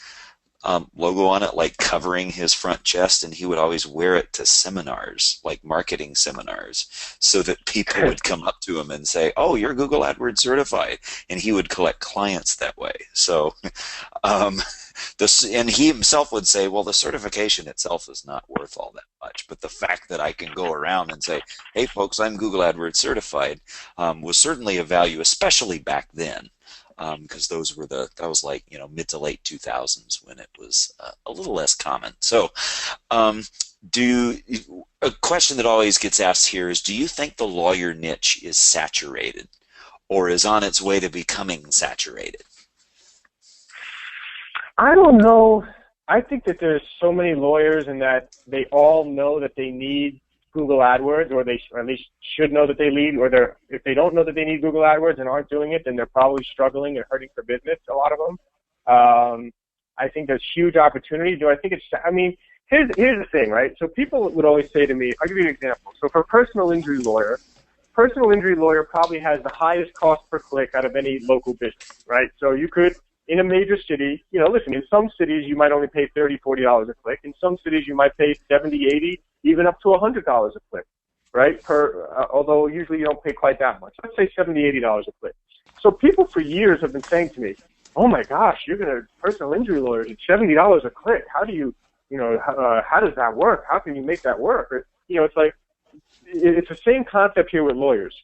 logo on it, like covering his front chest, and he would always wear it to seminars, like marketing seminars, so that people would come up to him and say, oh, you're Google AdWords certified, and he would collect clients that way. So and he himself would say, well, the certification itself is not worth all that much, but the fact that I can go around and say, hey folks, I'm Google AdWords certified, was certainly of value, especially back then. Because that was like mid to late 2000s when it was a little less common. So, a question that always gets asked here is: do you think the lawyer niche is saturated, or is on its way to becoming saturated? I don't know. I think that there's so many lawyers, and that they all know that they need Google AdWords, or at least should know that they need, or if they don't know that they need Google AdWords and aren't doing it, then they're probably struggling and hurting for business, a lot of them. I think there's huge opportunity. Here's the thing, right? So people would always say to me, I'll give you an example. So for a personal injury lawyer probably has the highest cost per click out of any local business, right? So you could, in a major city, listen, in some cities you might only pay $30, $40 a click. In some cities you might pay $70, $80, even up to $100 a click, right? Although usually you don't pay quite that much. Let's say $70, $80 a click. So people for years have been saying to me, oh my gosh, you're going to personal injury lawyers at $70 a click. How do you, how does that work? How can you make that work? It's like, it's the same concept here with lawyers.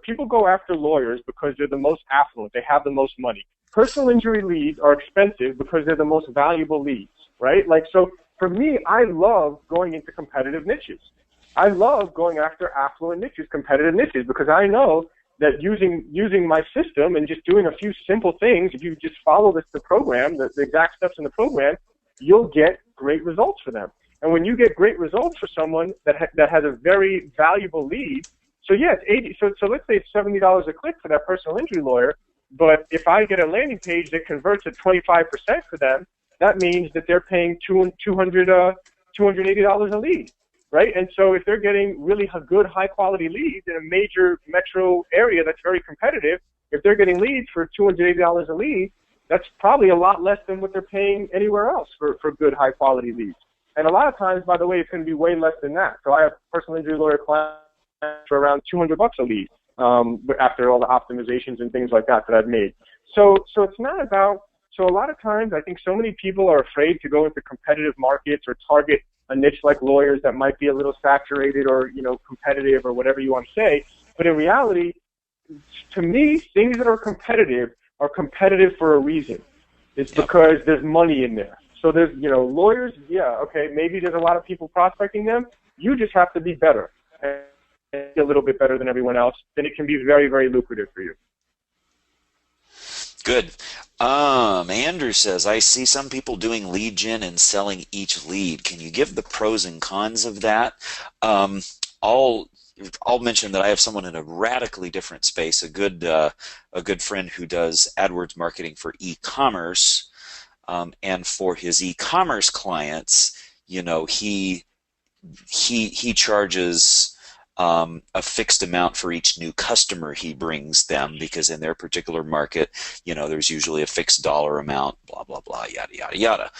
People go after lawyers because they're the most affluent. They have the most money. Personal injury leads are expensive because they're the most valuable leads, right? So for me, I love going into competitive niches. I love going after affluent niches, competitive niches, because I know that using my system and just doing a few simple things, if you just follow the program, the exact steps in the program, you'll get great results for them. And when you get great results for someone that has a very valuable lead, so yes, so let's say it's $70 a click for that personal injury lawyer, but if I get a landing page that converts at 25% for them, that means that they're paying $280 a lead, right? And so if they're getting really good, high-quality leads in a major metro area that's very competitive, if they're getting leads for $280 a lead, that's probably a lot less than what they're paying anywhere else for good, high-quality leads. And a lot of times, by the way, it's going to be way less than that. So I have personal injury lawyer clients for around $200 a lead after all the optimizations and things like that I've made. So it's not about. So a lot of times, I think so many people are afraid to go into competitive markets or target a niche like lawyers that might be a little saturated or competitive or whatever you want to say. But in reality, to me, things that are competitive for a reason. It's because there's money in there. So there's lawyers. Yeah, okay, maybe there's a lot of people prospecting them. You just have to be better. A little bit better than everyone else, then it can be very, very lucrative for you. Good. Andrew says, I see some people doing lead gen and selling each lead. Can you give the pros and cons of that? I'll mention that I have someone in a radically different space, a good friend who does AdWords marketing for e-commerce, and for his e-commerce clients, he charges a fixed amount for each new customer he brings them, because in their particular market, there's usually a fixed dollar amount, blah, blah, blah, yada, yada, yada.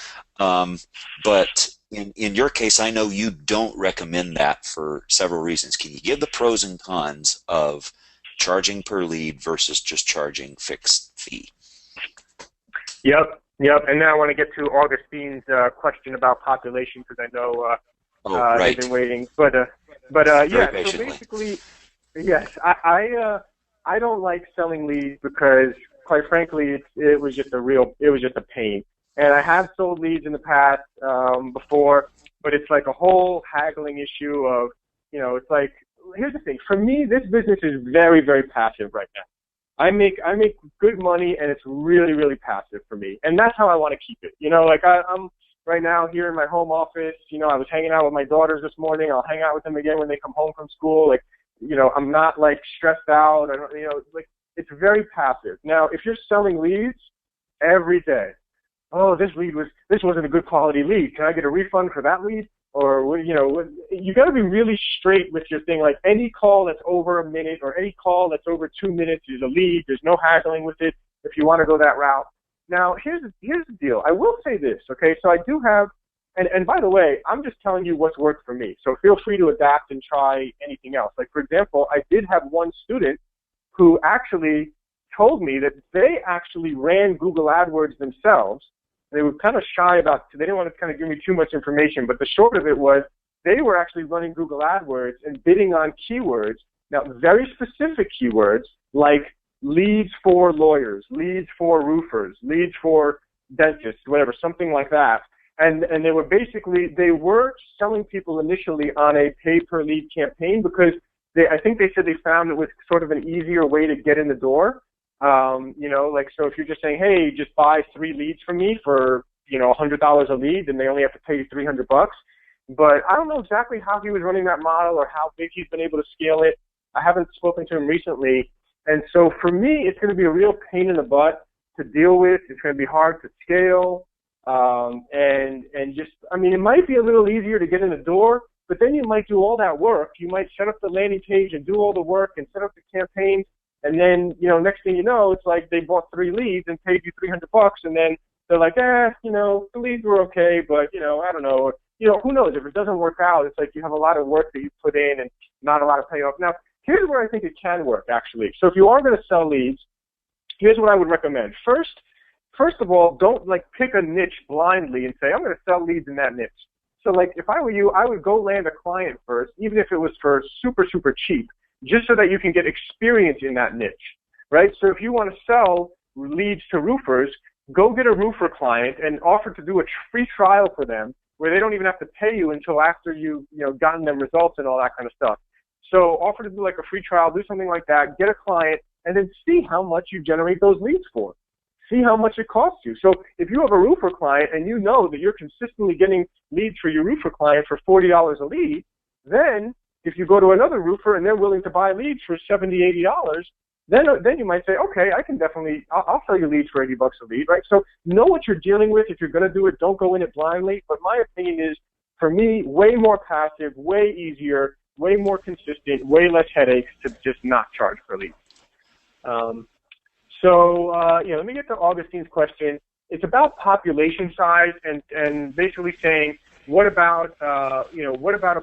But in your case, I know you don't recommend that for several reasons. Can you give the pros and cons of charging per lead versus just charging fixed fee? Yep, yep. And now I want to get to Augustine's question about population because I know they've been waiting. But yeah. So basically, yes, I don't like selling leads because, quite frankly, it was just a pain. And I have sold leads in the past before, but it's like a whole haggling issue of, it's like, here's the thing. For me, this business is very, very passive right now. I make good money, and it's really, really passive for me. And that's how I want to keep it. Like I'm right now here in my home office. I was hanging out with my daughters this morning. I'll hang out with them again when they come home from school. Like, I'm not like stressed out. I don't, like it's very passive. Now, if you're selling leads every day, oh, this wasn't a good quality lead. Can I get a refund for that lead? Or, you got to be really straight with your thing. Like any call that's over a minute or any call that's over 2 minutes is a lead. There's no haggling with it if you want to go that route. Now, here's the deal. I will say this, okay? So I do have, and by the way, I'm just telling you what's worked for me. So feel free to adapt and try anything else. Like, for example, I did have one student who actually told me that they actually ran Google AdWords themselves. They were kind of shy they didn't want to kind of give me too much information, but the short of it was they were actually running Google AdWords and bidding on keywords, now very specific keywords like leads for lawyers, leads for roofers, leads for dentists, whatever, something like that. And they were selling people initially on a pay-per-lead campaign because I think they said they found it was sort of an easier way to get in the door. Like, so if you're just saying, hey, just buy 3 leads from me for, $100 a lead, then they only have to pay you $300. But I don't know exactly how he was running that model or how big he's been able to scale it. I haven't spoken to him recently. And so for me, it's going to be a real pain in the butt to deal with. It's going to be hard to scale. It might be a little easier to get in the door, but then you might do all that work. You might set up the landing page and do all the work and set up the campaigns. And then, next thing you know, it's like they bought 3 leads and paid you $300, and then they're like, the leads were okay, but, I don't know. Who knows? If it doesn't work out, it's like you have a lot of work that you put in and not a lot of payoff. Now, here's where I think it can work, actually. So if you are going to sell leads, here's what I would recommend. First of all, don't, pick a niche blindly and say, I'm going to sell leads in that niche. So, if I were you, I would go land a client first, even if it was for super, super cheap, just so that you can get experience in that niche, right? So if you want to sell leads to roofers, go get a roofer client and offer to do a free trial for them where they don't even have to pay you until after you've gotten them results and all that kind of stuff. So offer to do a free trial, do something like that, get a client, and then see how much you generate those leads for. See how much it costs you. So if you have a roofer client and you know that you're consistently getting leads for your roofer client for $40 a lead, then if you go to another roofer and they're willing to buy leads for $70, $80, then you might say, okay, I'll sell you leads for $80 a lead, right? So know what you're dealing with. If you're going to do it, don't go in it blindly. But my opinion is, for me, way more passive, way easier, way more consistent, way less headaches to just not charge per lead. Let me get to Augustine's question. It's about population size and basically saying, what about a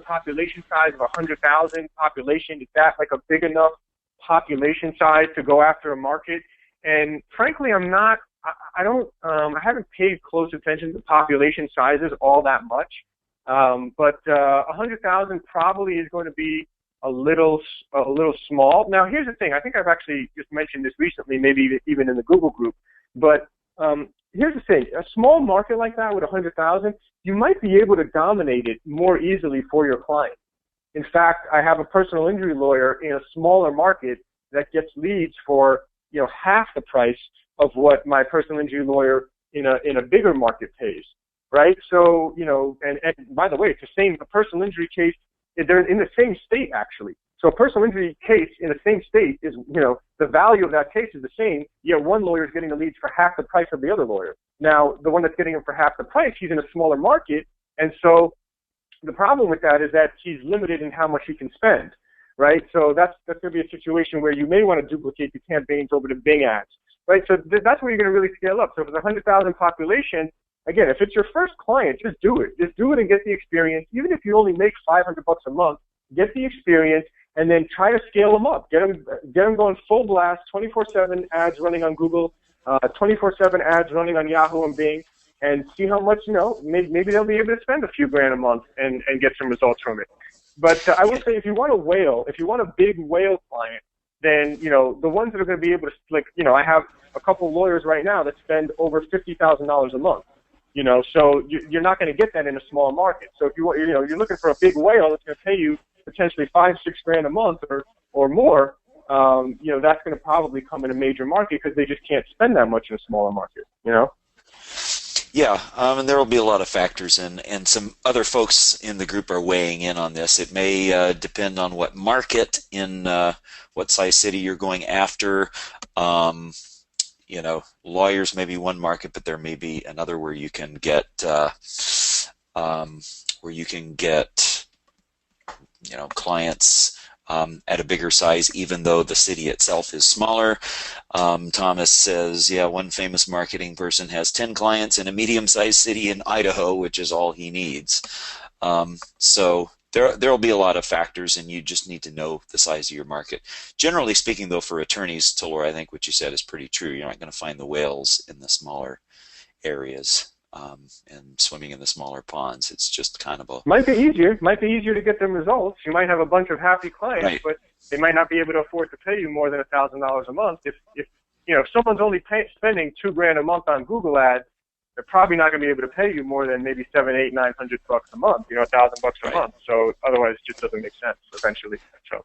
population size of 100,000 population? Is that a big enough population size to go after a market? And frankly, I haven't paid close attention to population sizes all that much. But 100,000 probably is going to be a little small. Now, here's the thing. I think I've actually just mentioned this recently, maybe even in the Google group. But here's the thing. A small market like that with 100,000, you might be able to dominate it more easily for your client. In fact, I have a personal injury lawyer in a smaller market that gets leads for half the price of what my personal injury lawyer in a bigger market pays, right? So and by the way, it's the same. A personal injury case, they're in the same state actually. So a personal injury case in the same state is the value of that case is the same. Yet one lawyer is getting the leads for half the price of the other lawyer. Now the one that's getting them for half the price, he's in a smaller market, and so the problem with that is that he's limited in how much he can spend, right? So that's going to be a situation where you may want to duplicate the campaigns over to Bing ads, right? So that's where you're going to really scale up. So if it's 100,000 population, again, if it's your first client, just do it. Just do it and get the experience. Even if you only make $500 a month, get the experience, and then try to scale them up. Get them going full blast, 24/7 ads running on Google, 24/7 ads running on Yahoo and Bing, and see how much, maybe they'll be able to spend a few grand a month and get some results from it. But I would say if you want a whale, if you want a big whale client, then, the ones that are going to be able to, I have a couple lawyers right now that spend over $50,000 a month. So you're not going to get that in a small market. So if you're looking for a big whale that's going to pay you potentially $5-6 grand a month or more, that's going to probably come in a major market because they just can't spend that much in a smaller market. Yeah, and there will be a lot of factors, and some other folks in the group are weighing in on this. It may depend on what market in what size city you're going after. Lawyers may be one market, but there may be another where you can get clients at a bigger size, even though the city itself is smaller. Thomas says, yeah, one famous marketing person has 10 clients in a medium-sized city in Idaho, which is all he needs. So there will be a lot of factors, and you just need to know the size of your market. Generally speaking, though, for attorneys, Tal0R, I think what you said is pretty true. You're not going to find the whales in the smaller areas. And swimming in the smaller ponds. It's just kind of a... Might be easier to get them results. You might have a bunch of happy clients, right, but they might not be able to afford to pay you more than $1,000 a month. If someone's only spending $2 grand a month on Google ads, they're probably not going to be able to pay you more than maybe $700, $800, $900 a month. $1,000 a month. So otherwise, it just doesn't make sense eventually. So.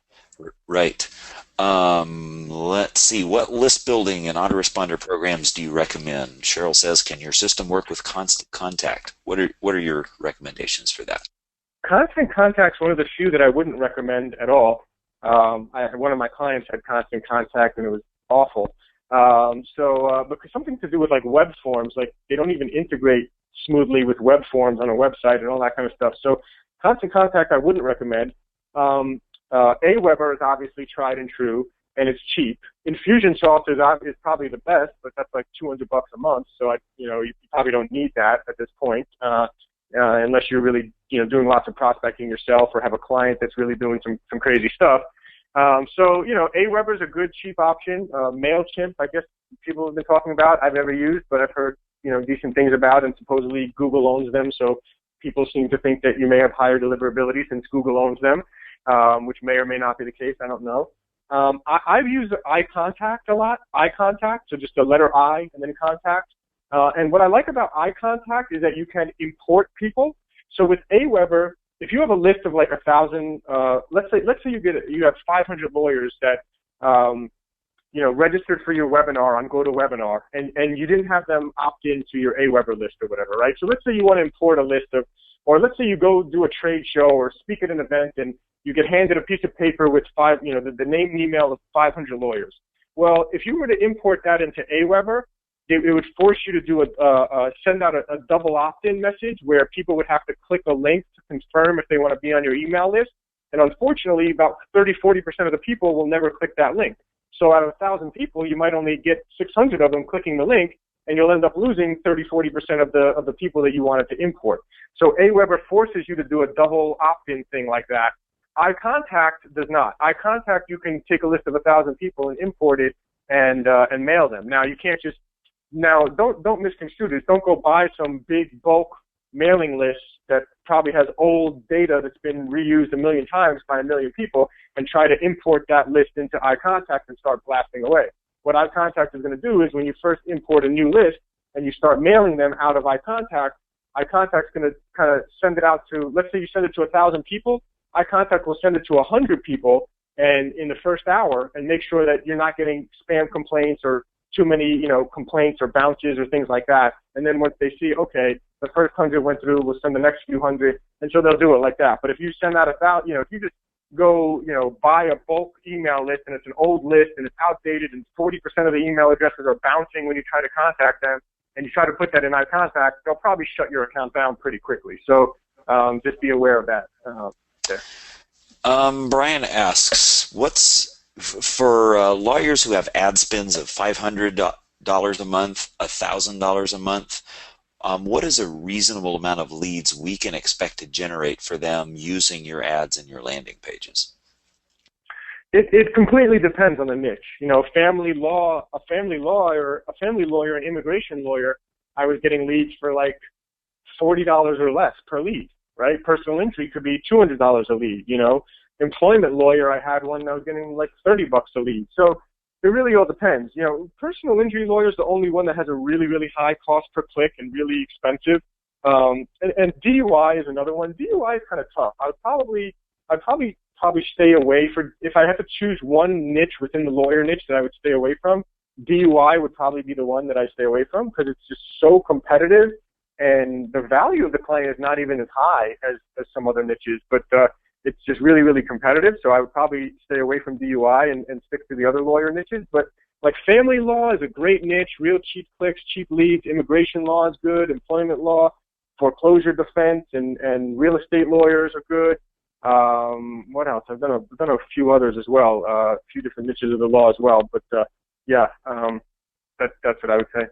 Right. Let's see. What list building and autoresponder programs do you recommend? Cheryl says, can your system work with Constant Contact? What are your recommendations for that? Constant Contact's one of the few that I wouldn't recommend at all. One of my clients had Constant Contact, and it was awful. Because something to do with like web forms, like they don't even integrate smoothly with web forms on a website and all that kind of stuff. So Constant Contact I wouldn't recommend. Aweber is obviously tried and true, and it's cheap. Infusionsoft is probably the best, but that's like $200 a month. So you probably don't need that at this point, unless you're really doing lots of prospecting yourself or have a client that's really doing some crazy stuff. Aweber is a good cheap option. MailChimp, I guess people have been talking about. I've never used, but I've heard decent things about, and supposedly Google owns them, so people seem to think that you may have higher deliverability since Google owns them, which may or may not be the case. I don't know. I've used iContact a lot. iContact, so just the letter I and then contact. And what I like about iContact is that you can import people. So with Aweber, if you have a list of like 1,000, let's say you have 500 lawyers that registered for your webinar on GoToWebinar, and you didn't have them opt into your Aweber list or whatever, right? So let's say you want to import a list of, or let's say you go do a trade show or speak at an event, and you get handed a piece of paper with the name and email of 500 lawyers. Well, if you were to import that into Aweber, it would force you to send out a double opt-in message where people would have to click a link to confirm if they want to be on your email list. And unfortunately, about 30-40% of the people will never click that link. So out of 1,000 people, you might only get 600 of them clicking the link, and you'll end up losing 30-40% of the people that you wanted to import. So Aweber forces you to do a double opt-in thing like that. iContact does not. iContact, you can take a list of 1,000 people and import it and mail them. Now, you can't just... Now, don't misconstrue this. Don't go buy some big bulk mailing list that probably has old data that's been reused 1 million times by 1 million people and try to import that list into iContact and start blasting away. What iContact is going to do is when you first import a new list and you start mailing them out of iContact, iContact's going to kind of send it out to, let's say you send it to 1,000 people, iContact will send it to 100 people and in the first hour and make sure that you're not getting spam complaints or too many, complaints or bounces or things like that. And then once they see, okay, the first 100 went through, we'll send the next few hundred, and so they'll do it like that. But if you send out 1,000, if you just go, buy a bulk email list and it's an old list and it's outdated and 40% of the email addresses are bouncing when you try to contact them, and you try to put that in iContact, they'll probably shut your account down pretty quickly. So just be aware of that. Brian asks, for lawyers who have ad spends of $500 a month, $1,000 a month, what is a reasonable amount of leads we can expect to generate for them using your ads and your landing pages? It completely depends on the niche. You know, a family lawyer, an immigration lawyer, I was getting leads for like $40 or less per lead, right? Personal injury could be $200 a lead, you know. Employment lawyer, I had one that was getting like $30 a lead. So it really all depends. You know, personal injury lawyer is the only one that has a really, really high cost per click and really expensive. And DUI is another one. DUI is kind of tough. I'd probably stay away for, if I had to choose one niche within the lawyer niche that I would stay away from, DUI would probably be the one that I stay away from because it's just so competitive and the value of the client is not even as high as some other niches, but it's just really, really competitive. So I would probably stay away from DUI and stick to the other lawyer niches. But like family law is a great niche, real cheap clicks, cheap leads. Immigration law is good, employment law, foreclosure defense, and real estate lawyers are good. What else? I've done a few others as well, a few different niches of the law as well. But yeah, that's what I would say.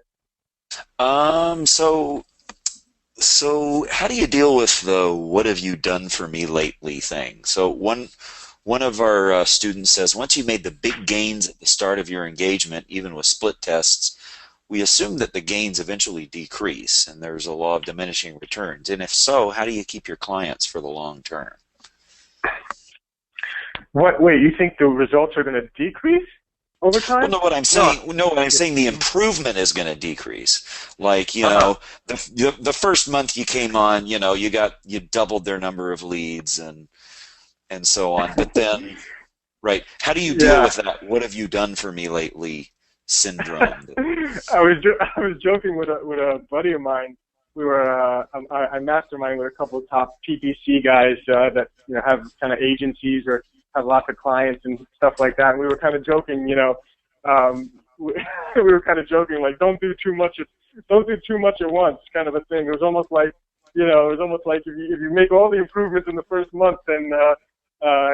So how do you deal with the "what have you done for me lately" thing? So one of our students says, once you made the big gains at the start of your engagement, even with split tests, we assume that the gains eventually decrease, and there's a law of diminishing returns. And if so, how do you keep your clients for the long term? Wait, you think the results are going to decrease over time? Well, no, what I'm saying, the improvement is going to decrease. Like, you know, the first month you came on, you know, you doubled their number of leads and so on. But then, right, how do you deal with that? What have you done for me lately syndrome? I was joking with a buddy of mine. We were I mastermind with a couple of top PPC guys that, you know, have kind of agencies or have lots of clients and stuff like that. And we were kind of joking, you know, we were kind of joking, like, don't do too much at once, kind of a thing. It was almost like, you know, if you make all the improvements in the first month, then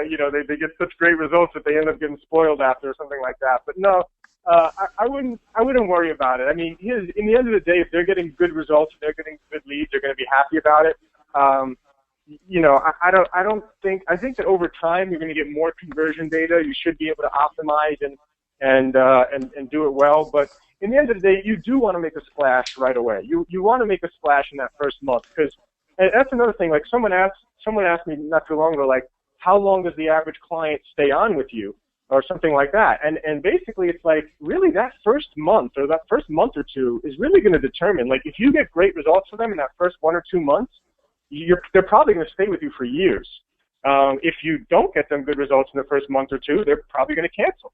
you know, they get such great results that they end up getting spoiled after or something like that. But no, I wouldn't worry about it. I mean, in the end of the day, if they're getting good results, if they're getting good leads, they're going to be happy about it. You know, I think that over time you're going to get more conversion data. You should be able to optimize and do it well. But in the end of the day, you do want to make a splash right away. You want to make a splash in that first month, because that's another thing. Like someone asked me not too long ago, like, how long does the average client stay on with you, or something like that? And basically, it's like, really, that first month or two is really going to determine. Like, if you get great results for them in that first 1 or 2 months, they're probably going to stay with you for years. If you don't get them good results in the first month or two, they're probably going to cancel.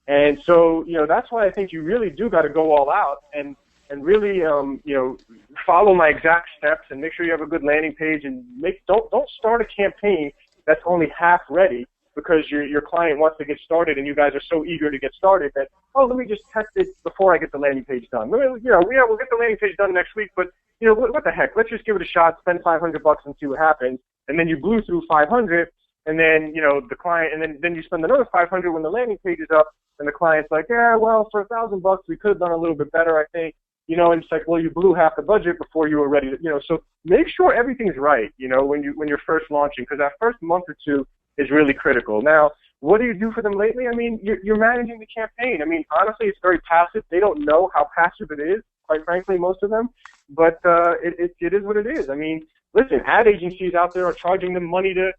And so, you know, that's why I think you really do got to go all out and really, you know, follow my exact steps and make sure you have a good landing page, and don't start a campaign that's only half ready because your client wants to get started and you guys are so eager to get started that, oh, let me just test it before I get the landing page done. You know, we'll get the landing page done next week, but, you know, what the heck? Let's just give it a shot, spend $500 and see what happens. And then you blew through 500, and then, you know, the client, and then you spend another 500 when the landing page is up, and the client's like, yeah, well, for $1,000 we could have done a little bit better, I think. You know, and it's like, well, you blew half the budget before you were ready to, you know. So make sure everything's right, you know, when you're first launching, because that first month or two is really critical. Now, what do you do for them lately? I mean, you're managing the campaign. I mean, honestly, it's very passive. They don't know how passive it is, quite frankly, most of them. But it is what it is. I mean, listen, ad agencies out there are charging them money to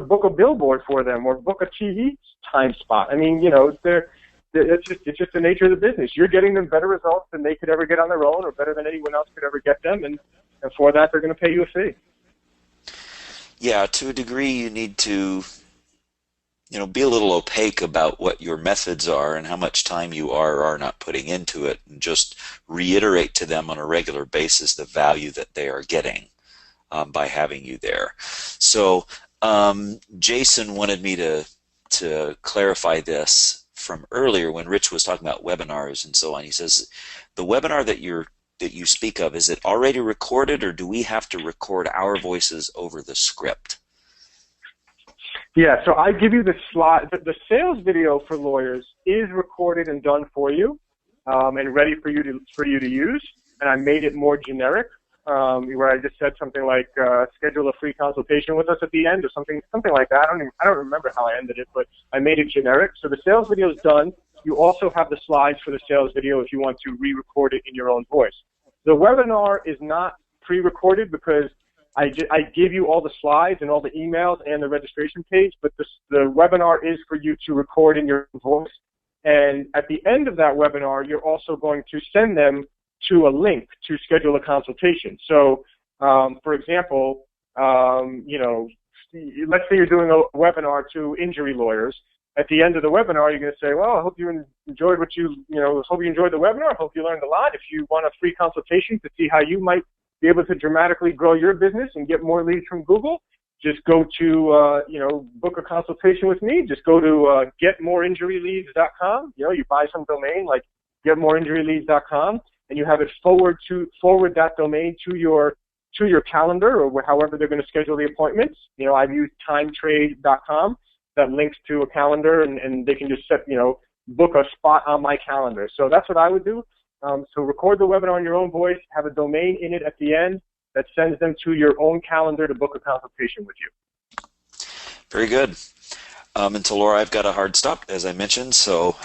book a billboard for them or book a TV time spot. I mean, you know, it's just the nature of the business. You're getting them better results than they could ever get on their own, or better than anyone else could ever get them, and for that they're going to pay you a fee. Yeah, to a degree, you need to, you know, be a little opaque about what your methods are and how much time you are or are not putting into it, and just reiterate to them on a regular basis the value that they are getting by having you there. So Jason wanted me to clarify this from earlier when Rich was talking about webinars and so on. He says, the webinar that you speak of, is it already recorded, or do we have to record our voices over the script? Yeah, so I give you the slide. The sales video for lawyers is recorded and done for you, and ready for you to use. and I made it more generic, where I just said something like schedule a free consultation with us at the end, or something like that. I don't remember how I ended it, but I made it generic. So the sales video is done. You also have the slides for the sales video if you want to re-record it in your own voice. The webinar is not pre-recorded because I give you all the slides and all the emails and the registration page, but the webinar is for you to record in your voice. And at the end of that webinar, you're also going to send them to a link to schedule a consultation. So, for example, you know, let's say you're doing a webinar to injury lawyers. At the end of the webinar, you're going to say, well, I hope you enjoyed hope you enjoyed the webinar. I hope you learned a lot. If you want a free consultation to see how you might be able to dramatically grow your business and get more leads from Google, just go to, you know, book a consultation with me. Just go to getmoreinjuryleads.com. You know, you buy some domain like getmoreinjuryleads.com, and you have it forward that domain to your calendar, or however they're going to schedule the appointments. You know, I've used timetrade.com. That links to a calendar, and they can just book a spot on my calendar. So that's what I would do. So record the webinar in your own voice, have a domain in it at the end that sends them to your own calendar to book a consultation with you. Very good. And Laura, I've got a hard stop, as I mentioned, so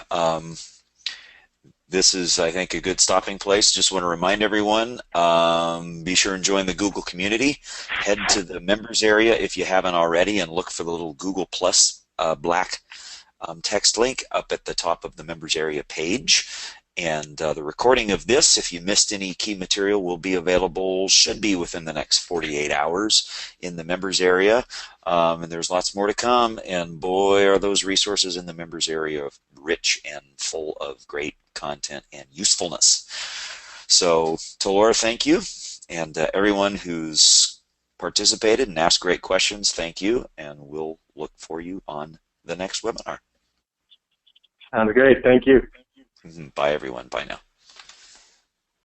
this is, I think, a good stopping place. Just want to remind everyone, be sure and join the Google community. Head to the members area if you haven't already, and look for the little Google Plus black text link up at the top of the members area page. And the recording of this, if you missed any key material, will be available, should be within the next 48 hours in the members area. And there's lots more to come, and boy, are those resources in the members area rich and full of great content and usefulness. So, Tal0R, thank you, and everyone who's participated and asked great questions, thank you, and we'll look for you on the next webinar. Sounds great. Thank you. Bye, everyone. Bye now.